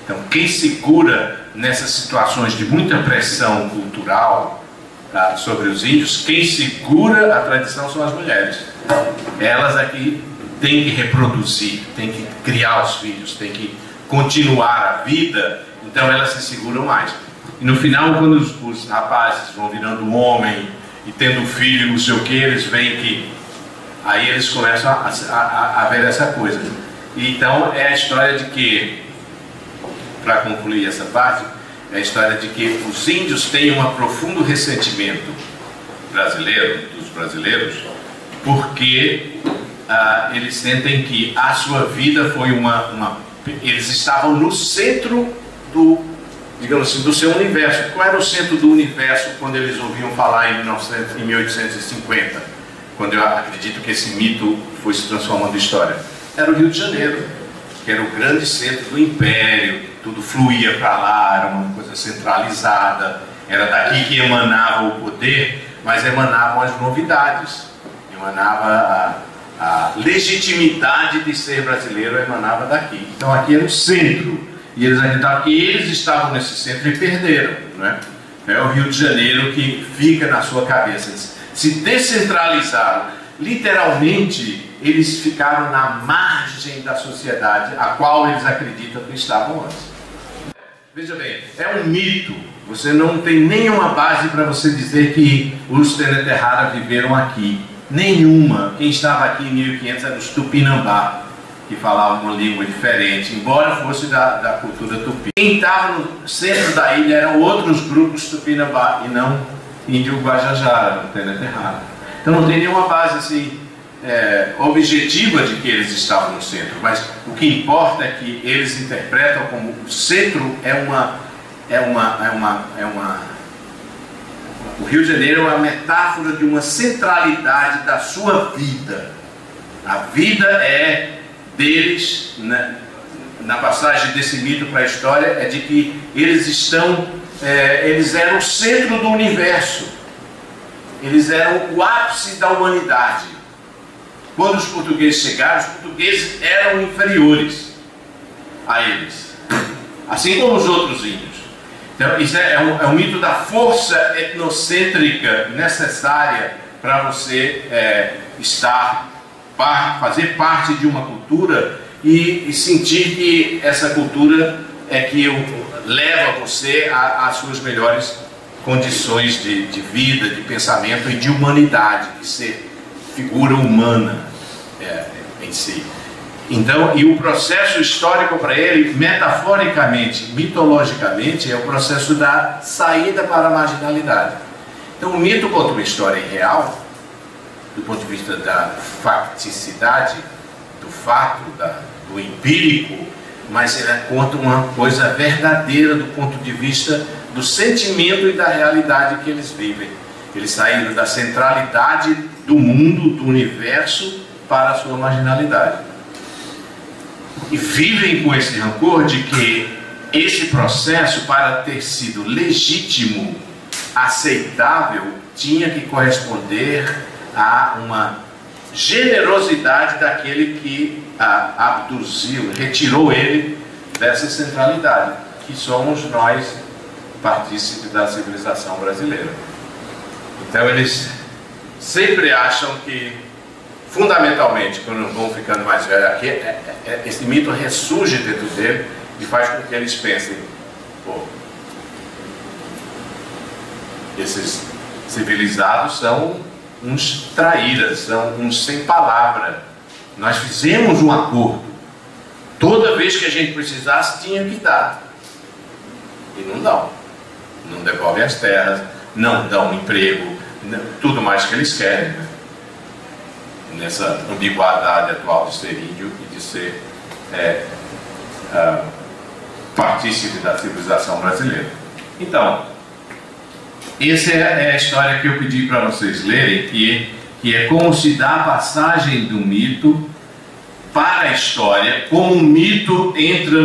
Então, quem segura nessas situações de muita pressão cultural sobre os índios, quem segura a tradição são as mulheres. Elas aqui têm que reproduzir, têm que criar os filhos, têm que continuar a vida, então elas se seguram mais. E no final, quando os rapazes vão virando homem e tendo filho, não sei o que, eles veem que aí eles começam a ver essa coisa. E então é a história de que, para concluir essa parte, é a história de que os índios têm um profundo ressentimento dos brasileiros, porque eles sentem que a sua vida foi eles estavam no centro do, digamos assim, do seu universo. Qual era o centro do universo quando eles ouviam falar em 1850? Quando eu acredito que esse mito foi se transformando em história. Era o Rio de Janeiro, que era o grande centro do império, tudo fluía para lá, era uma coisa centralizada, era daqui que emanava o poder, mas emanavam as novidades, emanava a legitimidade de ser brasileiro, emanava daqui. Então aqui era o centro, e eles acreditavam que eles estavam nesse centro e perderam, não é? É o Rio de Janeiro que fica na sua cabeça. Eles se descentralizaram, literalmente eles ficaram na margem da sociedade a qual eles acreditam que estavam antes. Veja bem, é um mito. Você não tem nenhuma base para você dizer que os Tenente-Rara viveram aqui. Nenhuma. Quem estava aqui em 1500 era os Tupinambá, que falavam uma língua diferente, embora fosse da cultura tupi. Quem estava no centro da ilha eram outros grupos Tupinambá e não índio Guajajara, o Tenente-Rara. Então não tem nenhuma base assim objetiva de que eles estavam no centro, mas o que importa é que eles interpretam como o centro o Rio de Janeiro é uma metáfora de uma centralidade da sua vida. A vida é deles, né? Na passagem desse mito para a história, é de que eles eram o centro do universo, eles eram o ápice da humanidade. Quando os portugueses chegaram, os portugueses eram inferiores a eles, assim como os outros índios. Então, isso é um mito da força etnocêntrica necessária para você fazer parte de uma cultura e sentir que essa cultura é que leva você às suas melhores condições de vida, de pensamento e de humanidade, de ser figura humana em si. Então, e o processo histórico para ele, metaforicamente, mitologicamente, é o processo da saída para a marginalidade. Então, o mito conta uma história real, do ponto de vista da facticidade, do fato, do empírico, mas ele conta uma coisa verdadeira do ponto de vista do sentimento e da realidade que eles vivem. Eles saíram da centralidade do mundo, do universo, para a sua marginalidade. E vivem com esse rancor de que esse processo, para ter sido legítimo, aceitável, tinha que corresponder a uma generosidade daquele que abduziu, retirou ele dessa centralidade, que somos nós, partícipes da civilização brasileira. Então eles sempre acham que, fundamentalmente, quando vão ficando mais velhos aqui, esse mito ressurge dentro dele e faz com que eles pensem: pô, esses civilizados são uns traíras, são uns sem palavra. Nós fizemos um acordo, toda vez que a gente precisasse tinha que dar, e não dão, não devolvem as terras, não dão emprego, tudo mais que eles querem, né? Nessa ambiguidade atual de ser índio e de ser partícipe da civilização brasileira. Então, essa é a história que eu pedi para vocês lerem, que é como se dá a passagem do mito para a história, como um mito entra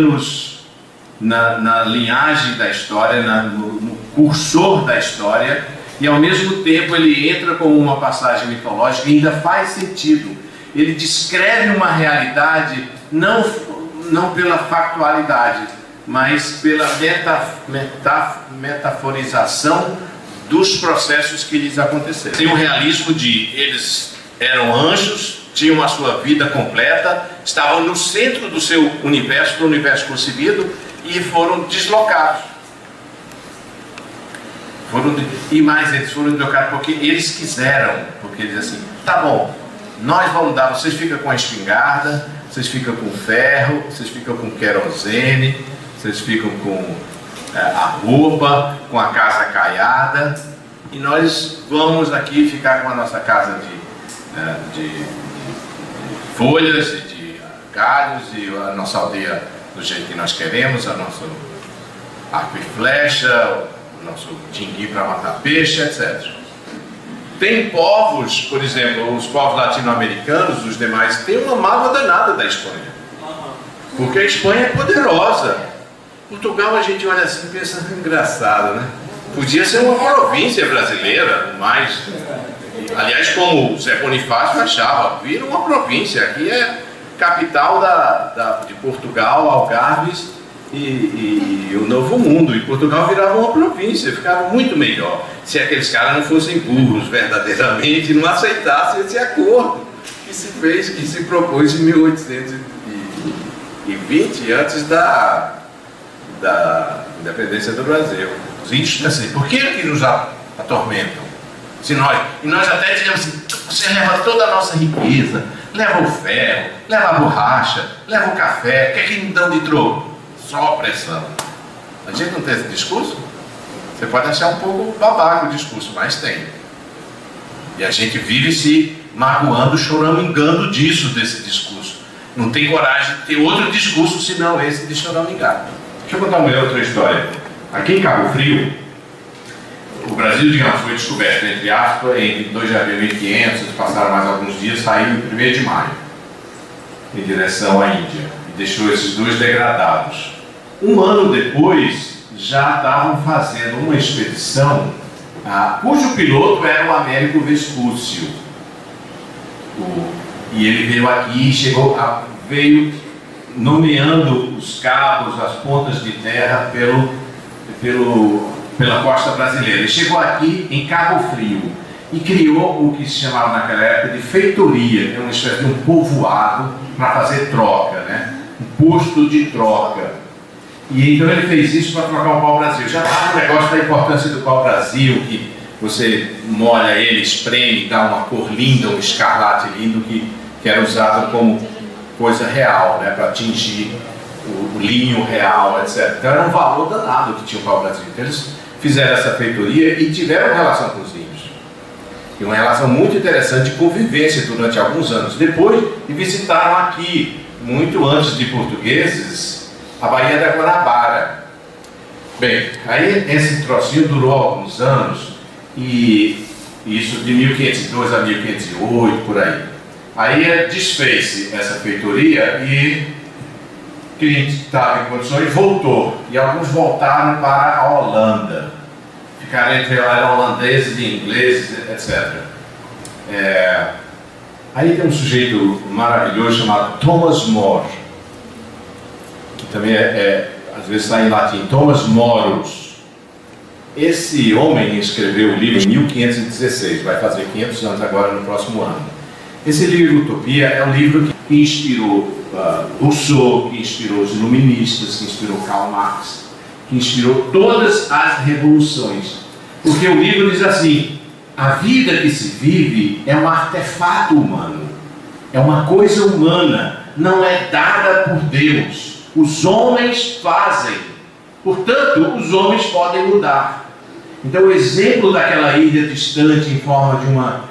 na linhagem da história, no cursor da história, e ao mesmo tempo ele entra como uma passagem mitológica e ainda faz sentido. Ele descreve uma realidade não pela factualidade, mas pela metaforização dos processos que lhes aconteceram. Tem o realismo de eles eram anjos, tinham a sua vida completa, estavam no centro do seu universo, do universo concebido, e foram deslocados. E mais, eles foram deslocados porque eles quiseram, porque eles assim, tá bom, nós vamos dar, vocês ficam com a espingarda, vocês ficam com ferro, vocês ficam com querosene, vocês ficam com a roupa, com a casa caiada, e nós vamos aqui ficar com a nossa casa de folhas e de galhos, e a nossa aldeia do jeito que nós queremos, o nosso arco e flecha, o nosso tingui para matar peixe, etc. Tem povos, por exemplo, os povos latino-americanos, os demais, têm uma mágoa danada da Espanha. Porque a Espanha é poderosa. Portugal, a gente olha assim e pensa, engraçado, né? Podia ser uma província brasileira, mais. Aliás, como o Zé Bonifácio achava, vira uma província. Aqui é capital de Portugal, Algarves e o Novo Mundo. E Portugal virava uma província, ficava muito melhor. Se aqueles caras não fossem burros verdadeiramente, não aceitassem esse acordo que se fez, que se propôs em 1820, antes da independência do Brasil. Os índios assim, por que nos atormentam? E nós até dizemos assim, você leva toda a nossa riqueza, leva o ferro, leva a borracha, leva o café, o que é que me dão de troco? Só opressão. A gente não tem esse discurso? Você pode achar um pouco babaca o discurso, mas tem. E a gente vive se magoando, choramingando desse discurso. Não tem coragem de ter outro discurso senão esse de choramingar. Deixa eu contar uma outra história. Aqui em Cabo Frio, o Brasil, digamos, foi descoberto, entre aspas, em 2 de abril de 1500, passaram mais alguns dias, saiu em 1º de maio, em direção à Índia, e deixou esses dois degradados. Um ano depois, já estavam fazendo uma expedição, cujo piloto era o Américo Vespúcio. E ele veio aqui e veio nomeando os cabos, as pontas de terra pela costa brasileira. Ele chegou aqui em Cabo Frio e criou o que se chamava naquela época de feitoria, uma espécie de um povoado para fazer troca, né? Um posto de troca. E então ele fez isso para trocar o pau-brasil. Já estava o negócio da importância do pau-brasil, que você molha ele, espreme, dá uma cor linda, um escarlate lindo, que era usado como coisa real, né? Para atingir o linho real, etc. Então era um valor danado que tinha o pau-brasil. Então eles fizeram essa feitoria e tiveram relação com os índios. E uma relação muito interessante de convivência durante alguns anos. Depois, e visitaram aqui, muito antes de portugueses, a Baía da Guanabara. Bem, aí esse trocinho durou alguns anos, e isso de 1502 a 1508, por aí. Aí desfez-se essa feitoria e quem estava em condições voltou. E alguns voltaram para a Holanda. Ficaram entre holandeses e ingleses, etc. Aí tem um sujeito maravilhoso chamado Thomas More, que também às vezes está em latim, Thomas Morus. Esse homem escreveu o livro em 1516, vai fazer 500 anos agora no próximo ano. Esse livro, Utopia, é um livro que inspirou Rousseau, que inspirou os iluministas, que inspirou Karl Marx, que inspirou todas as revoluções. Porque o livro diz assim, a vida que se vive é um artefato humano, é uma coisa humana, não é dada por Deus. Os homens fazem, portanto, os homens podem mudar. Então, o exemplo daquela ilha distante em forma de uma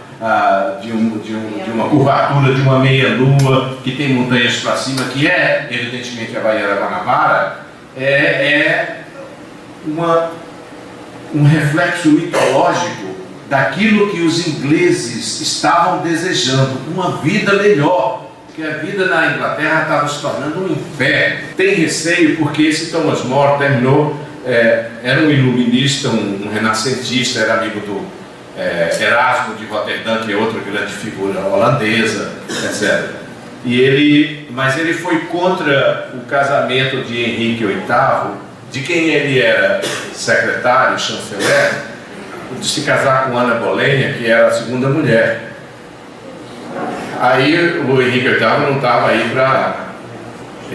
curvatura de uma meia-lua que tem montanhas para cima, que é, evidentemente, a Baía da Guanabara, um reflexo mitológico daquilo que os ingleses estavam desejando, uma vida melhor, porque a vida na Inglaterra estava se tornando um inferno. Tem receio porque esse Thomas More terminou, era um iluminista, um renascentista, era amigo do Erasmo de Roterdã, que é outra grande figura holandesa, etc. Mas ele foi contra o casamento de Henrique VIII, de quem ele era secretário, chanceler, de se casar com Ana Boleyn, que era a segunda mulher. Aí o Henrique VIII não estava aí para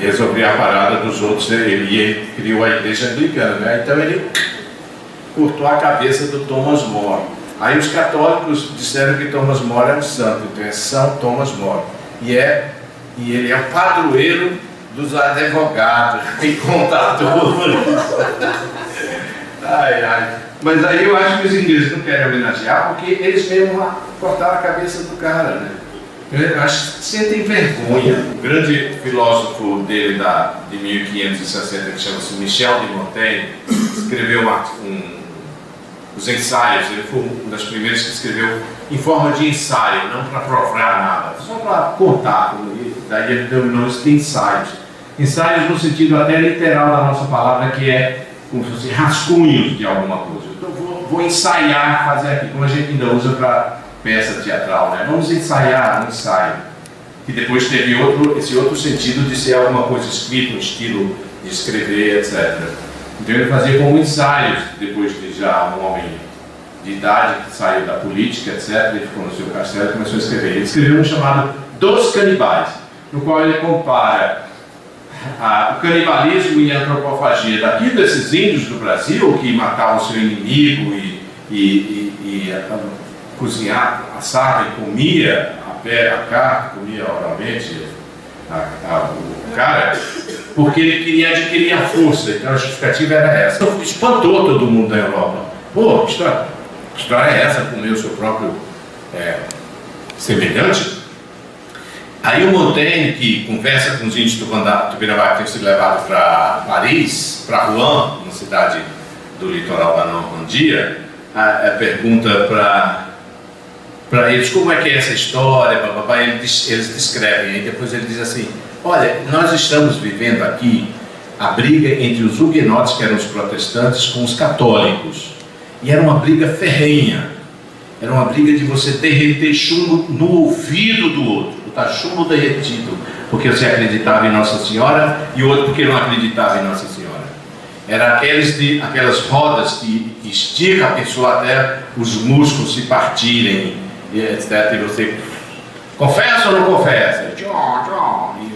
resolver a parada dos outros, ele criou a igreja anglicana, né? Então ele cortou a cabeça do Thomas More. Aí os católicos disseram que Thomas More é um santo, então é São Thomas More. E ele é o padroeiro dos advogados e contadores. Mas aí eu acho que os ingleses não querem homenagear porque eles mesmo cortaram a cabeça do cara, né? Eu acho que sentem vergonha. O grande filósofo dele de 1560, que chama-se Michel de Montaigne, escreveu os ensaios. Ele foi uma das primeiras que escreveu em forma de ensaio, não para provar nada, só para contar. Daí ele denominou isso de ensaios. Ensaios no sentido até literal da nossa palavra, que é como se fosse rascunhos de alguma coisa. Então vou ensaiar, fazer aqui, como a gente ainda usa para peça teatral, né? Vamos ensaiar um ensaio. Que depois teve esse outro sentido de ser alguma coisa escrita, um estilo de escrever, etc. Então ele fazia como ensaios, depois de já um homem de idade que saiu da política, etc. Ele ficou no seu castelo e começou a escrever. Ele escreveu um chamado Dos Canibais, no qual ele compara o canibalismo e a antropofagia daqui desses índios do Brasil que matavam o seu inimigo e cozinhava, assava e comia a carne, comia oralmente o cara, porque ele queria adquirir a força. Então a justificativa era essa. Então, espantou todo mundo da Europa. Pô, que história é essa? Comer o seu próprio semelhante? Aí o Montaigne, que conversa com os índios Tupinambá que tinham sido levados para Paris, para Rouen, uma cidade do litoral da Normandia, pergunta para eles como é que é essa história, eles descrevem, e depois ele diz assim: olha, nós estamos vivendo aqui a briga entre os huguenotes, que eram os protestantes, com os católicos, e era uma briga ferrenha, era uma briga de você derreter chumbo no ouvido do outro, botar chumbo derretido, porque você acreditava em Nossa Senhora, e o outro porque não acreditava em Nossa Senhora. Era aquelas rodas que estica a pessoa até os músculos se partirem, etc. E você confessa ou não confessa? E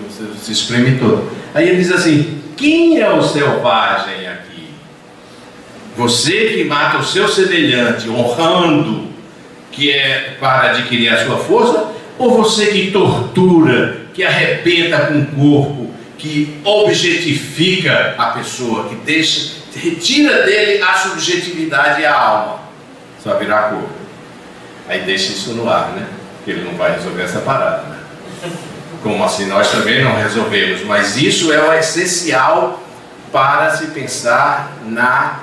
você se espreme todo. Aí ele diz assim: quem é o selvagem aqui? Você que mata o seu semelhante honrando, que é para adquirir a sua força, ou você que tortura, que arrebenta com o corpo, que objetifica a pessoa, que retira dele a subjetividade e a alma, só virar corpo? Aí deixa isso no ar, né? Porque ele não vai resolver essa parada, né? Como assim nós também não resolvemos, mas isso é o essencial para se pensar na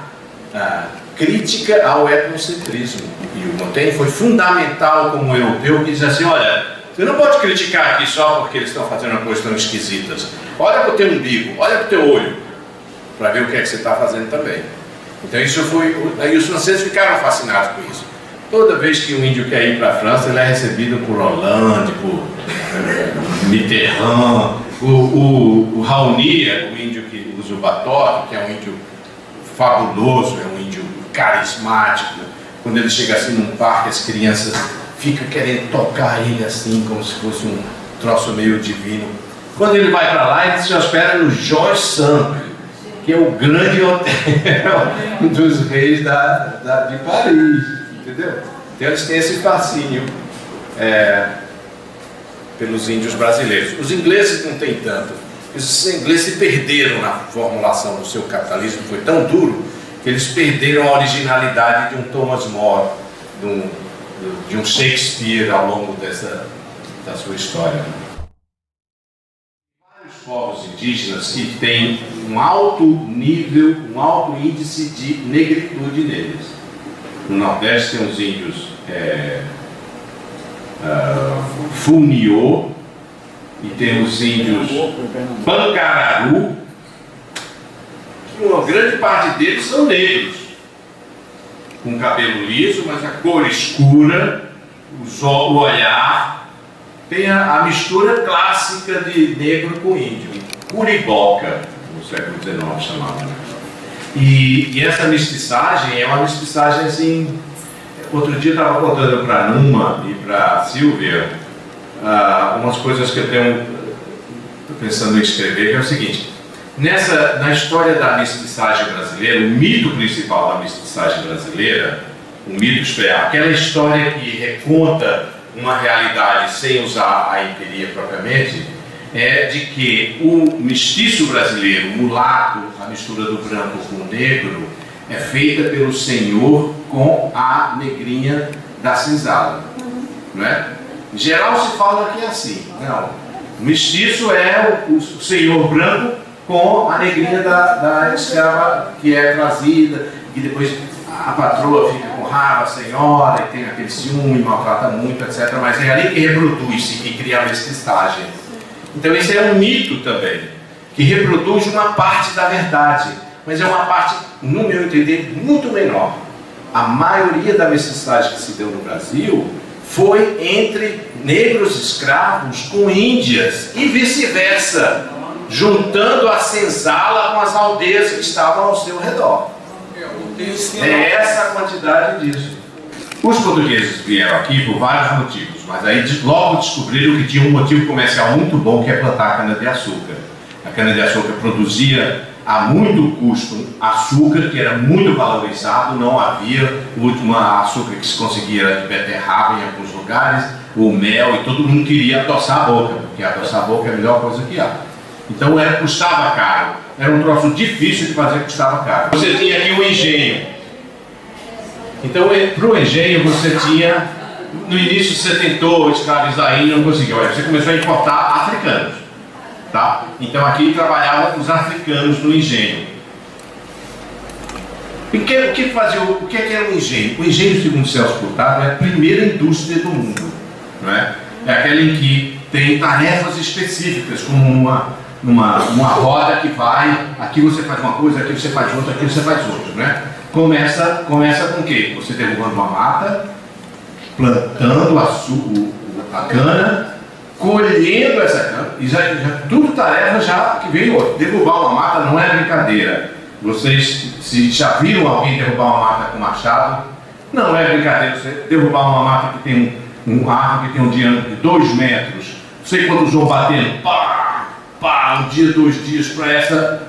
crítica ao etnocentrismo. E o Montaigne foi fundamental como europeu, que diz assim: olha, você não pode criticar aqui só porque eles estão fazendo coisas tão esquisitas. Olha para o teu umbigo, olha para o teu olho, para ver o que é que você está fazendo também. Então isso foi... Aí os franceses ficaram fascinados com isso. Toda vez que um índio quer ir para a França, ele é recebido por Hollande, por Mitterrand, o Raoni, o índio que usa o batoque, que é um índio fabuloso, é um índio carismático. Quando ele chega assim num parque, as crianças ficam querendo tocar ele assim, como se fosse um troço meio divino. Quando ele vai para lá, ele se hospeda no Georges Sand, que é o grande hotel dos reis de Paris, entendeu? Então eles têm esse fascínio pelos índios brasileiros. Os ingleses não têm tanto. Os ingleses se perderam na formulação do seu capitalismo, foi tão duro que eles perderam a originalidade de um Thomas More, de um Shakespeare ao longo da sua história. Vários povos indígenas que têm um alto nível, um alto índice de negritude neles. No Nordeste tem os índios Funiô, e tem os índios Pancararu, que uma grande parte deles são negros, com cabelo liso, mas a cor escura, o olhar, tem a mistura clássica de negro com índio, curiboca, no século XIX chamava. E essa mestiçagem é uma mestiçagem assim. Outro dia eu estava contando para a Numa e para a Silvia umas coisas que eu tenho pensando em escrever, que é o seguinte: na história da mestiçagem brasileira, o mito principal da mestiçagem brasileira, o mito, aquela história que reconta uma realidade sem usar a empiria propriamente, é de que o mestiço brasileiro, o mulato, a mistura do branco com o negro, é feita pelo senhor com a negrinha da senzala, não é? Em geral se fala que é assim. Não. O mestiço é o senhor branco com a alegria da escrava que é trazida, e depois a patroa fica com raiva, a senhora, e tem aquele ciúme, maltrata muito, etc. Mas é ali que reproduz-se, que cria a mestiçagem. Então isso é um mito também, que reproduz uma parte da verdade, mas é uma parte, no meu entender, muito menor. A maioria da mestiçagem que se deu no Brasil foi entre negros escravos com índias e vice-versa, juntando a senzala com as aldeias que estavam ao seu redor. É essa a quantidade disso. Os portugueses vieram aqui por vários motivos, mas aí logo descobriram que tinha um motivo comercial muito bom, que é plantar a cana-de-açúcar. A cana-de-açúcar produzia a muito custo açúcar, que era muito valorizado, não havia o último açúcar que se conseguia de beterraba em alguns lugares, o mel, e todo mundo queria adoçar a boca, porque adoçar a boca é a melhor coisa que há. Então custava caro, era um troço difícil de fazer, custava caro. Você tinha aqui o engenho. Então, para o engenho você tinha, no início você tentou escravizar e não conseguiu, aí você começou a importar africanos, tá? Então aqui trabalhavam os africanos no engenho. E o que era o engenho? O engenho, segundo Celso Furtado, é a primeira indústria do mundo, não é? É aquela em que tem tarefas específicas, como uma roda que vai, aqui você faz uma coisa, aqui você faz outra, aqui você faz outra, né? Começa com o quê? Você derrubando uma mata, plantando a cana, colhendo essa cana, e já tudo tarefa já que veio outra. Derrubar uma mata não é brincadeira. Vocês, se já viram alguém derrubar uma mata com machado, não é brincadeira. Você derrubar uma mata que tem um árvore que tem um diâmetro de 2 metros, não sei quantos vão batendo, pá, pá, um dia, 2 dias para essa,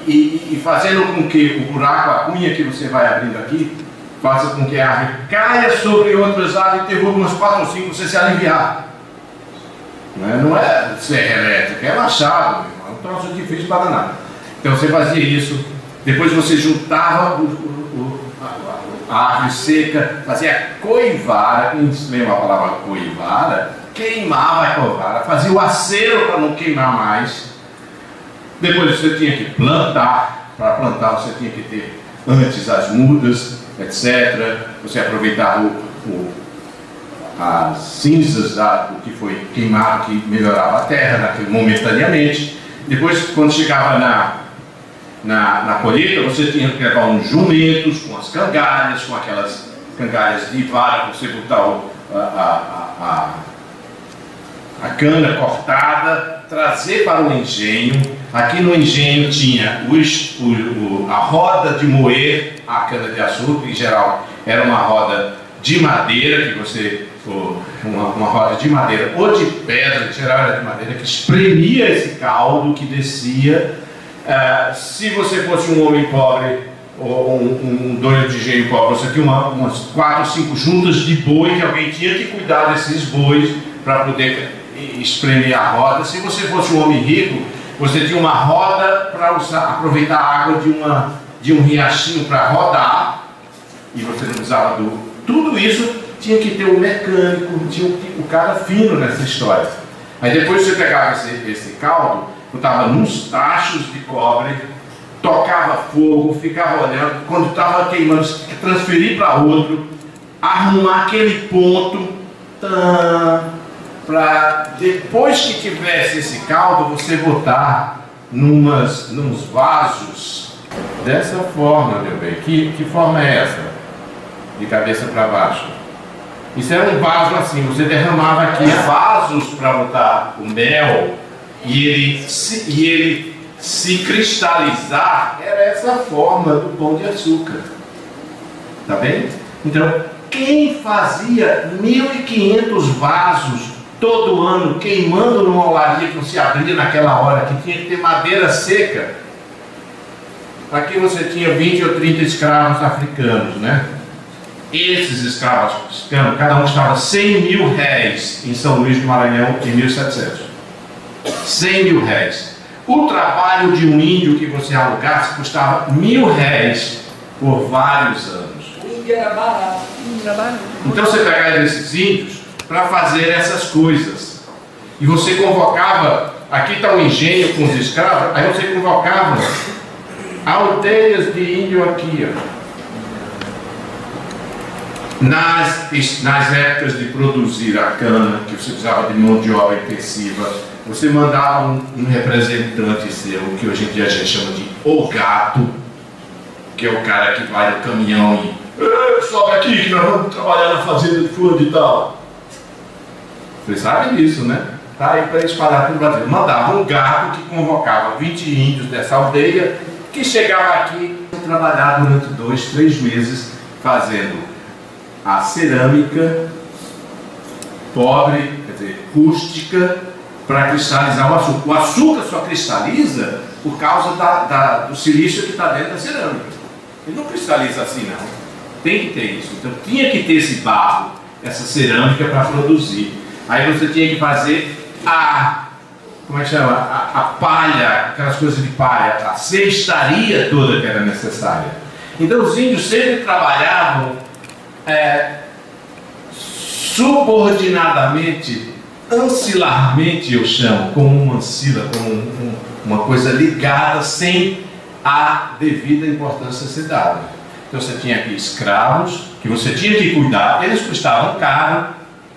e fazendo com que o buraco, a cunha que você vai abrindo aqui, faça com que a árvore caia sobre outras árvores e derruba umas 4 ou 5 você se aliviar. Não é serra elétrica, é machado, é um troço difícil para nada. Então você fazia isso, depois você juntava a árvore seca, fazia coivara, quem se lembra a palavra coivara? Queimava a coivara, fazia o acero para não queimar mais. Depois você tinha que plantar, para plantar você tinha que ter antes as mudas, etc. Você aproveitava as cinzas do que foi queimado, que melhorava a terra momentaneamente. Depois, quando chegava na colheita, você tinha que levar uns jumentos com as cangalhas, com aquelas cangalhas de vara, para você botar a cana cortada, trazer para o engenho. Aqui no engenho tinha a roda de moer a cana-de-açúcar, em geral era uma roda de madeira, uma roda de madeira ou de pedra, em geral era de madeira, que espremia esse caldo que descia. Se você fosse um homem pobre ou um dono de engenho pobre, você tinha umas 4 ou 5 juntas de boi, que alguém tinha que cuidar desses bois para poder espremer a roda. Se você fosse um homem rico, você tinha uma roda para aproveitar a água de um riachinho para rodar, e você não precisava tudo isso tinha que ter um mecânico, tinha o cara fino nessa história. Aí depois você pegava esse caldo, botava nos tachos de cobre, tocava fogo, ficava olhando, quando estava queimando, transferir para outro, arrumar aquele ponto, para depois que tivesse esse caldo, você botar nos vasos, dessa forma, meu bem. Que forma é essa? De cabeça para baixo. Isso era um vaso assim, você derramava aqui vasos para botar o mel, e ele se cristalizar, era essa forma do pão de açúcar. Tá bem? Então, quem fazia 1.500 vasos todo ano, queimando numa olaria que não se abria naquela hora, que tinha que ter madeira seca? Aqui você tinha 20 ou 30 escravos africanos, né? Esses escravos africanos, cada um custava 100 mil réis em São Luís do Maranhão em 1700. 100 mil réis. O trabalho de um índio que você alugasse custava 1.000 réis por vários anos. O índio era barato. Então você pegava esses índios, para fazer essas coisas. E você convocava, aqui está um engenho com os escravos, aí você convocava aldeias de índio aqui, ó. Nas épocas de produzir a cana, que você precisava de mão de obra intensiva, você mandava um representante seu, que hoje em dia a gente chama de o gato, que é o cara que vai no caminhão e sobe aqui que nós vamos trabalhar na fazenda de fulano de tal. Vocês sabem disso, né? Tá aí para espalhar pelo Brasil. Mandava um gato que convocava 20 índios dessa aldeia, que chegava aqui e trabalhava durante 2, 3 meses fazendo a cerâmica pobre, quer dizer, rústica, para cristalizar o açúcar. O açúcar só cristaliza por causa do silício que está dentro da cerâmica. Ele não cristaliza assim, não. Tem que ter isso. Então tinha que ter esse barro, essa cerâmica para produzir. Aí você tinha que fazer como é que chama? A palha, aquelas coisas de palha, a cestaria toda que era necessária. Então os índios sempre trabalhavam subordinadamente, ancilarmente, eu chamo, como uma ancila, como uma coisa ligada, sem a devida importância ser dada. Então você tinha aqui escravos que você tinha que cuidar, eles custavam caro,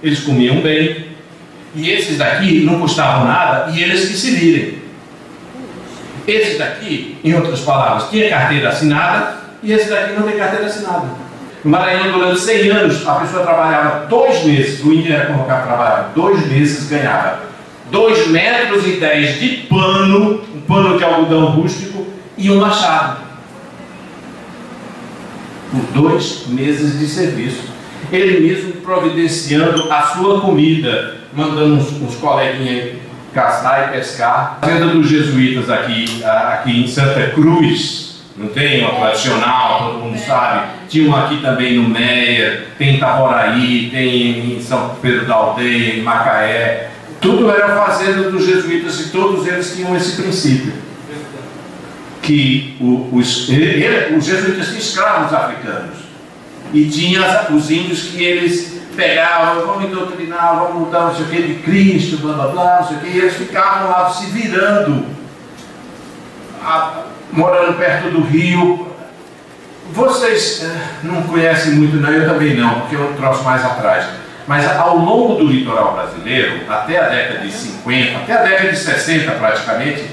eles comiam bem, e esses daqui não custavam nada, e eles que se virem. Esses daqui, em outras palavras, tinha carteira assinada, e esses daqui não tem carteira assinada. No Maranhão, durante 100 anos, a pessoa trabalhava 2 meses, o índio era convocado, trabalhava 2 meses, ganhava 2,10 metros de pano, um pano de algodão rústico e um machado. Por 2 meses de serviço. Ele mesmo providenciando a sua comida, mandando uns coleguinhas caçar e pescar. A fazenda dos jesuítas aqui em Santa Cruz, não tem uma tradicional, todo mundo sabe. Tinha uma aqui também no Meia, tem em Itaboraí, tem em São Pedro da Aldeia, em Macaé. Tudo era fazenda dos jesuítas e todos eles tinham esse princípio. Que os jesuítas tinham escravos africanos. E tinha os índios que eles pegavam, vamos doutrinar, vamos mudar não sei o que de Cristo, blá blá blá, não sei o que, e eles ficavam lá se virando, morando perto do rio. Vocês não conhecem muito, não, eu também não, porque eu troço mais atrás. Mas ao longo do litoral brasileiro, até a década de 50, até a década de 60 praticamente,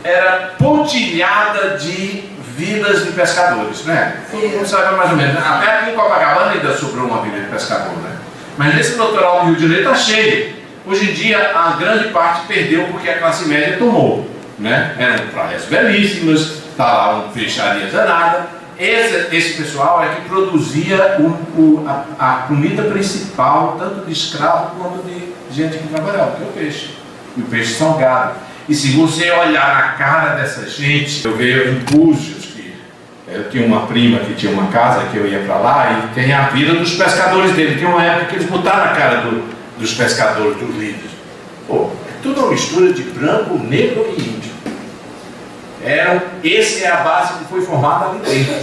era pontilhada de vilas de pescadores, né? Todo mundo sabe mais ou menos. Até aqui em Copacabana ainda sobrou uma vila de pescador, né? Mas nesse litoral do Rio de Janeiro está cheio. Hoje em dia, a grande parte perdeu porque a classe média tomou, né? Eram praias belíssimas, está lá uma peixaria danada. Esse pessoal é que produzia a comida principal, tanto de escravo quanto de gente que trabalhava, que é o peixe. E o peixe salgado. E se você olhar na cara dessa gente, eu vejo em Búzios, que eu tinha uma prima que tinha uma casa que eu ia para lá, e tem a vida dos pescadores dele. Tem uma época que eles botaram a cara dos pescadores, dos líderes. Pô, é tudo uma mistura de branco, negro e índio. Essa é a base que foi formada ali dentro,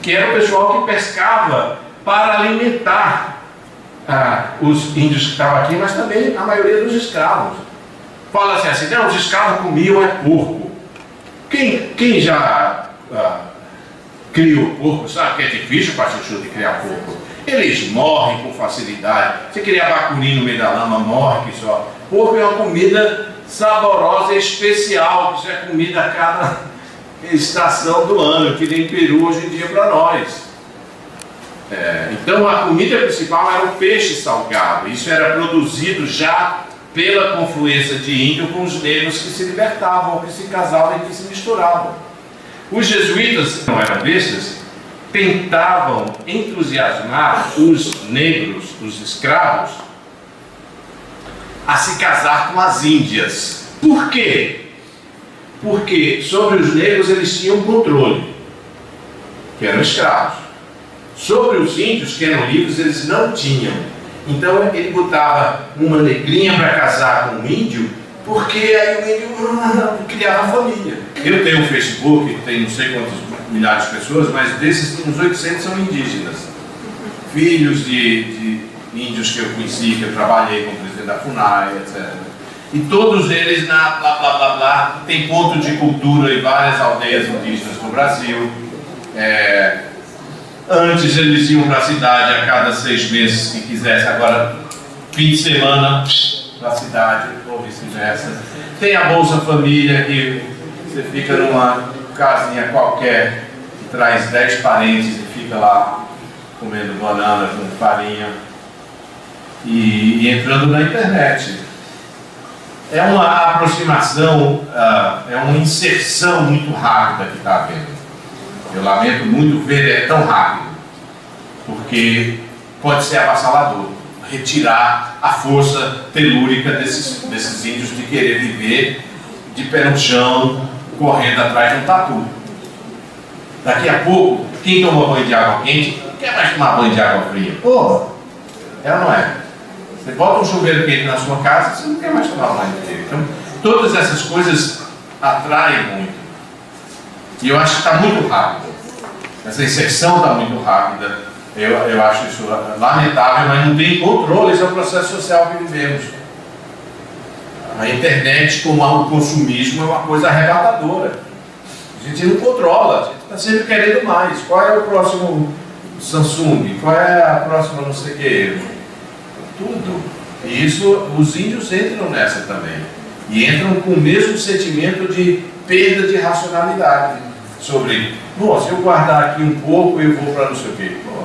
que era o pessoal que pescava para alimentar os índios que estavam aqui, mas também a maioria dos escravos. Fala assim, não, os escravos comiam porco. Quem já criou porco sabe que é difícil para chuchu de criar porco. Eles morrem com facilidade. Você criar bacuri no meio da lama, morre que só. Porco é uma comida saborosa e especial, que isso é comida a cada estação do ano, que nem Peru hoje em dia para nós. Então a comida principal era o peixe salgado. Isso era produzido já pela confluência de índio com os negros que se libertavam, que se casavam e que se misturavam. Os jesuítas, não eram bestas, tentavam entusiasmar os negros, os escravos, a se casar com as índias. Por quê? Porque sobre os negros eles tinham controle, que eram escravos. Sobre os índios, que eram livres, eles não tinham. Então ele botava uma negrinha para casar com um índio, porque aí o índio criava família. Eu tenho um Facebook, tem não sei quantos milhares de pessoas, mas desses uns 800 são indígenas. Filhos de índios que eu conheci, que eu trabalhei com o presidente da FUNAI, etc. E todos eles, blá, blá, blá, blá, tem ponto de cultura em várias aldeias indígenas no Brasil. Antes eles iam para a cidade a cada 6 meses, se quisesse, agora fim de semana para a cidade, ou vice-versa. Tem a Bolsa Família, que você fica numa casinha qualquer, que traz 10 parentes e fica lá comendo banana com farinha e entrando na internet. É uma aproximação, é uma inserção muito rápida que está havendo. Eu lamento muito ver, é tão rápido, porque pode ser avassalador, retirar a força telúrica desses índios de querer viver de pé no chão, correndo atrás de um tatu. Daqui a pouco, quem toma banho de água quente não quer mais tomar banho de água fria. Pô, é ou não é? Você bota um chuveiro quente na sua casa, você não quer mais tomar banho frio. Então, todas essas coisas atraem muito. E eu acho que está muito rápido. Essa inserção está muito rápida. Eu acho isso lamentável, mas não tem controle. Esse é o processo social que vivemos. A internet, como o consumismo, é uma coisa arrebatadora. A gente não controla, a gente está sempre querendo mais. Qual é o próximo Samsung? Qual é a próxima não sei o quê? Tudo. E isso, os índios entram nessa também. E entram com o mesmo sentimento de perda de racionalidade. Sobre, bom, se eu guardar aqui um pouco, eu vou para não sei o quê. Pô,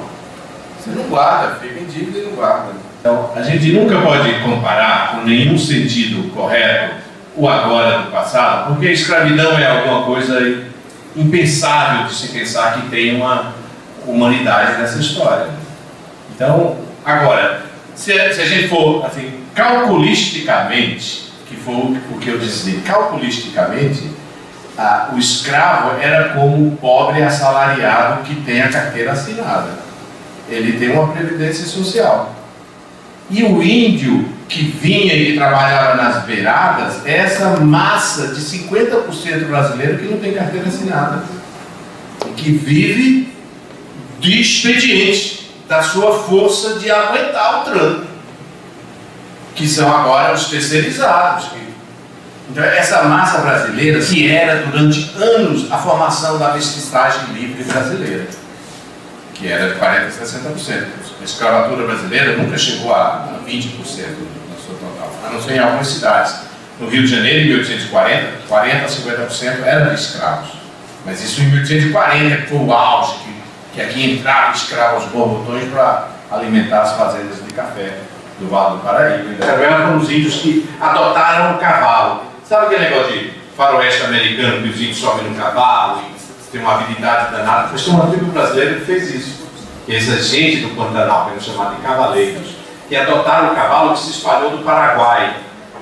você não guarda, fica em dívida e não guarda. Então, a gente nunca pode comparar, com nenhum sentido correto, o agora do passado, porque a escravidão é alguma coisa impensável de se pensar que tem uma humanidade nessa história. Então, agora, se a gente for, assim, calculisticamente, que foi o que eu disse, calculisticamente, o escravo era como o pobre assalariado que tem a carteira assinada. Ele tem uma previdência social. E o índio que vinha e que trabalhava nas beiradas é essa massa de 50% brasileiro que não tem carteira assinada. E que vive de expediente, da sua força de aguentar o tranco. Que são agora os terceirizados. Então, essa massa brasileira, que era durante anos a formação da mestiçagem livre brasileira, que era de 40% a 60%. A escravatura brasileira nunca chegou a 20% da sua total, a não ser em algumas cidades. No Rio de Janeiro, em 1840, 40% a 50% eram de escravos. Mas isso em 1840, que foi o auge, que aqui entravam escravos borbotões para alimentar as fazendas de café do Vale do Paraíba. Eram os índios que adotaram o cavalo. Sabe aquele negócio de faroeste americano, que os índios sobem no cavalo e tem uma habilidade danada? Mas tem uma tribo brasileira que fez isso. E essa gente do Pantanal, que eram chamados de cavaleiros, que adotaram o cavalo que se espalhou do Paraguai.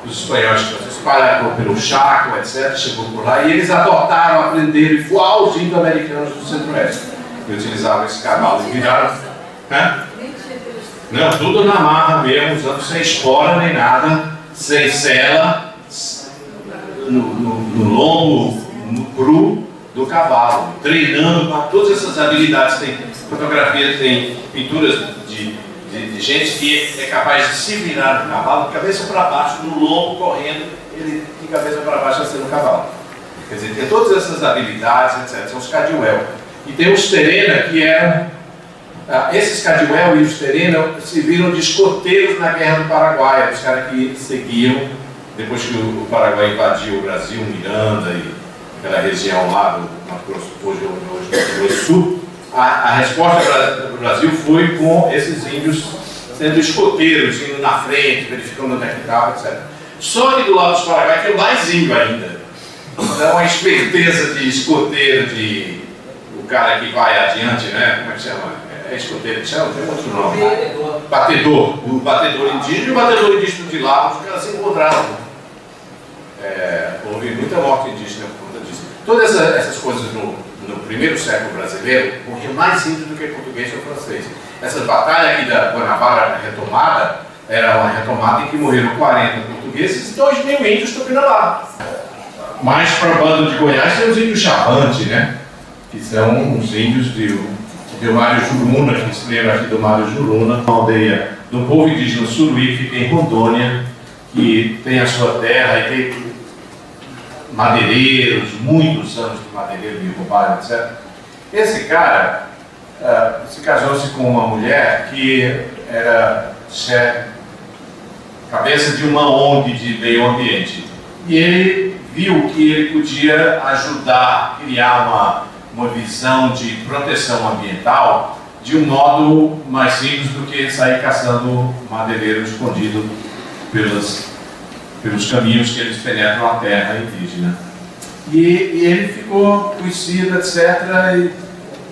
Os espanhóis que se espalharam pelo Chaco, etc., chegou por lá, e eles adotaram, aprenderam, igual os indo-americanos do Centro-Oeste, que utilizavam esse cavalo e viraram. Né? Não, tudo na marra mesmo, usando sem espora nem nada, sem sela, no lombo, no cru do cavalo, treinando para todas essas habilidades. Tem fotografias, tem pinturas de gente que é capaz de se virar no cavalo, de cabeça para baixo, no lombo, correndo, ele de cabeça para baixo assim no cavalo. Quer dizer, tem todas essas habilidades, etc. São os Cadiuel. E tem os Terena, que eram... esses Cadiuel e os Terena se viram de escoteiros na Guerra do Paraguai, os caras que seguiam, depois que o Paraguai invadiu o Brasil, Miranda e aquela região lá do Mato Grosso, hoje do Mato Grosso do Sul, a resposta do Brasil foi com esses índios sendo escoteiros, indo na frente, verificando onde é que estava, etc. Só que do lado dos Paraguai tem mais índio ainda. Então a esperteza de escoteiro, o cara que vai adiante, né? Como é que chama? É escoteiro que chama? Tem outro nome. Batedor. O batedor indígena e o batedor indígena de lá, os caras se encontraram. Houve muita morte indígena por conta disso. Todas essas coisas no primeiro século brasileiro morriam mais índios do que português ou francês. Essa batalha aqui da Guanabara retomada era uma retomada em que morreram 40 portugueses e 2.000 índios tupinambá. Mais para o bando de Goiás tem os índios Chavante, né? Que são os índios do Mário Juruna, que se lembra aqui do Mário Juruna, uma aldeia do povo indígena Suruí, que fica em Rondônia, que tem a sua terra e tem madeireiros, muitos anos de madeireiro, de roubar, etc. Esse cara se casou-se com uma mulher que era cabeça de uma ONG de meio ambiente. E ele viu que ele podia ajudar a criar uma visão de proteção ambiental de um modo mais simples do que sair caçando madeireiro escondido pelos caminhos que eles penetram a terra indígena. E ele ficou conhecido, etc.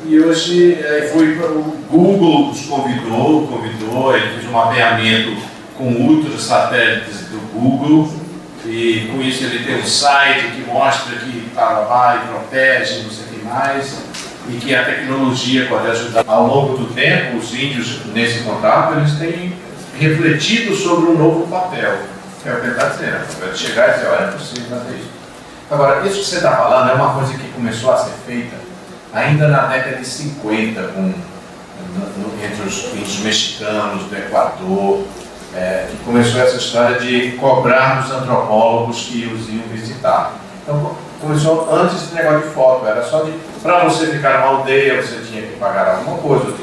E hoje o Google os convidou, ele fez um mapeamento com outros satélites do Google, e com isso ele tem um site que mostra que está lá e protege, não sei o que mais, e que a tecnologia pode ajudar. Ao longo do tempo, os índios, nesse contato, eles têm refletido sobre um novo papel, que é o que ele está dizendo. Vai chegar e dizer, olha, é possível fazer isso. Agora, isso que você está falando é uma coisa que começou a ser feita ainda na década de 50, entre os índios mexicanos, do Equador, que começou essa história de cobrar dos antropólogos que os iam visitar. Então, começou antes desse negócio de foto, era só para você ficar numa aldeia, você tinha que pagar alguma coisa,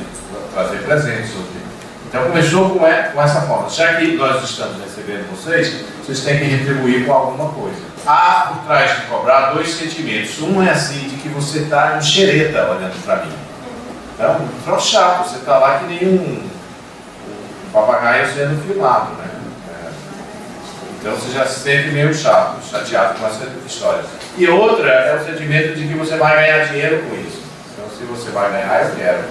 trazer presentes. Então começou com essa forma. Já que nós estamos recebendo vocês têm que retribuir com alguma coisa. Há por trás de cobrar dois sentimentos. Um é assim, de que você está em xereta olhando para mim. Então, um troço chato, você está lá que nem um papagaio sendo filmado, né? Então você já se sente meio chateado com essa história. E outra é o sentimento de que você vai ganhar dinheiro com isso. Então se você vai ganhar, eu quero.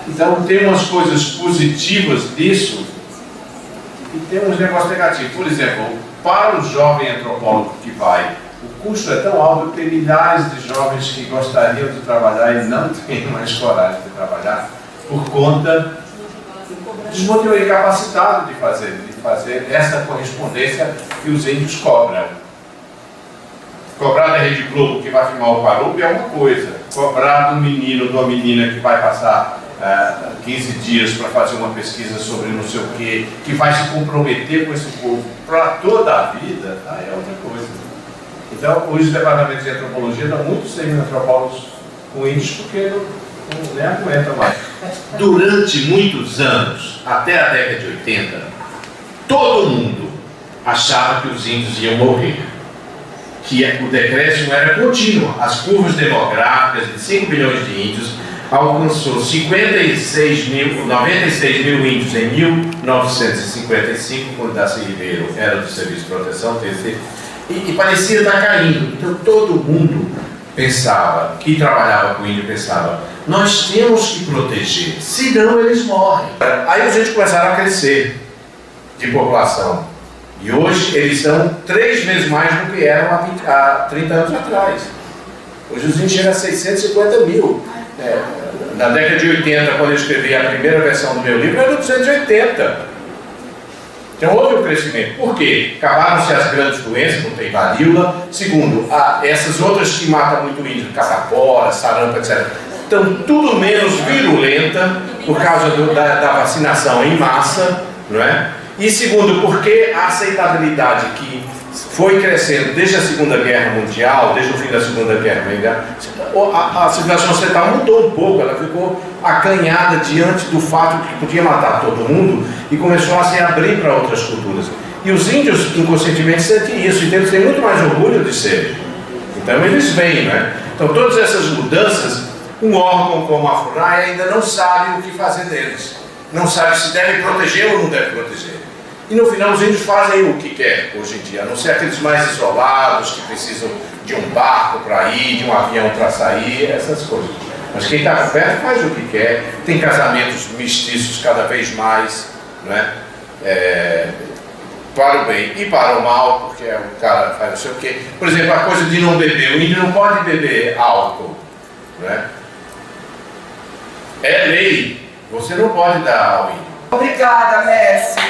Então tem umas coisas positivas disso e tem uns negócios negativos. Por exemplo, para o jovem antropólogo que vai, o custo é tão alto que tem milhares de jovens que gostariam de trabalhar e não têm mais coragem de trabalhar por conta de motivo incapacitado de fazer essa correspondência que os índios cobram. Cobrar da Rede Globo que vai filmar o Parupi é uma coisa. Cobrar do menino, de uma menina que vai passar 15 dias para fazer uma pesquisa sobre não sei o quê, que vai se comprometer com esse povo para toda a vida, é outra coisa. Então, hoje os departamentos de antropologia dão muitos semi-antropólogos com índios porque não nem aguentam mais. Durante muitos anos, até a década de 80, todo mundo achava que os índios iam morrer. Que o decréscimo era contínuo. As curvas demográficas de 5 milhões de índios alcançou 96 mil, 96 mil índios em 1955, quando Darcy Ribeiro era do Serviço de Proteção, TC, e parecia estar caindo. Então todo mundo pensava, que trabalhava com índio, pensava, nós temos que proteger, senão eles morrem. Aí os índios começaram a crescer de população. E hoje eles são 3 vezes mais do que eram há 30 anos atrás. Hoje os índios chegam a 650 mil. Na década de 80, quando eu escrevi a primeira versão do meu livro, era 280. Então houve um crescimento. Por quê? Acabaram-se as grandes doenças, não tem varíola. Segundo, essas outras que matam muito índio, catapora, sarampo, etc., estão tudo menos virulenta por causa da vacinação em massa, não é? E segundo, porque a aceitabilidade que foi crescendo desde a Segunda Guerra Mundial, desde o fim da Segunda Guerra Mundial, a civilização ocidental mudou um pouco, ela ficou acanhada diante do fato de que podia matar todo mundo e começou a se abrir para outras culturas. E os índios inconscientemente sentem isso, então eles têm muito mais orgulho de ser. Então eles vêm, né? Então todas essas mudanças, um órgão como a FUNAI ainda não sabe o que fazer deles. Não sabe se deve proteger ou não deve proteger. E no final os índios fazem o que quer hoje em dia, a não ser aqueles mais isolados que precisam de um barco para ir, de um avião para sair, essas coisas. Mas quem está perto faz o que quer, tem casamentos mestiços cada vez mais, não é? Para o bem e para o mal, porque o cara faz não sei o quê. Por exemplo, a coisa de não beber, o índio não pode beber álcool, não é? É lei, você não pode dar ao índio. Obrigada, mestre.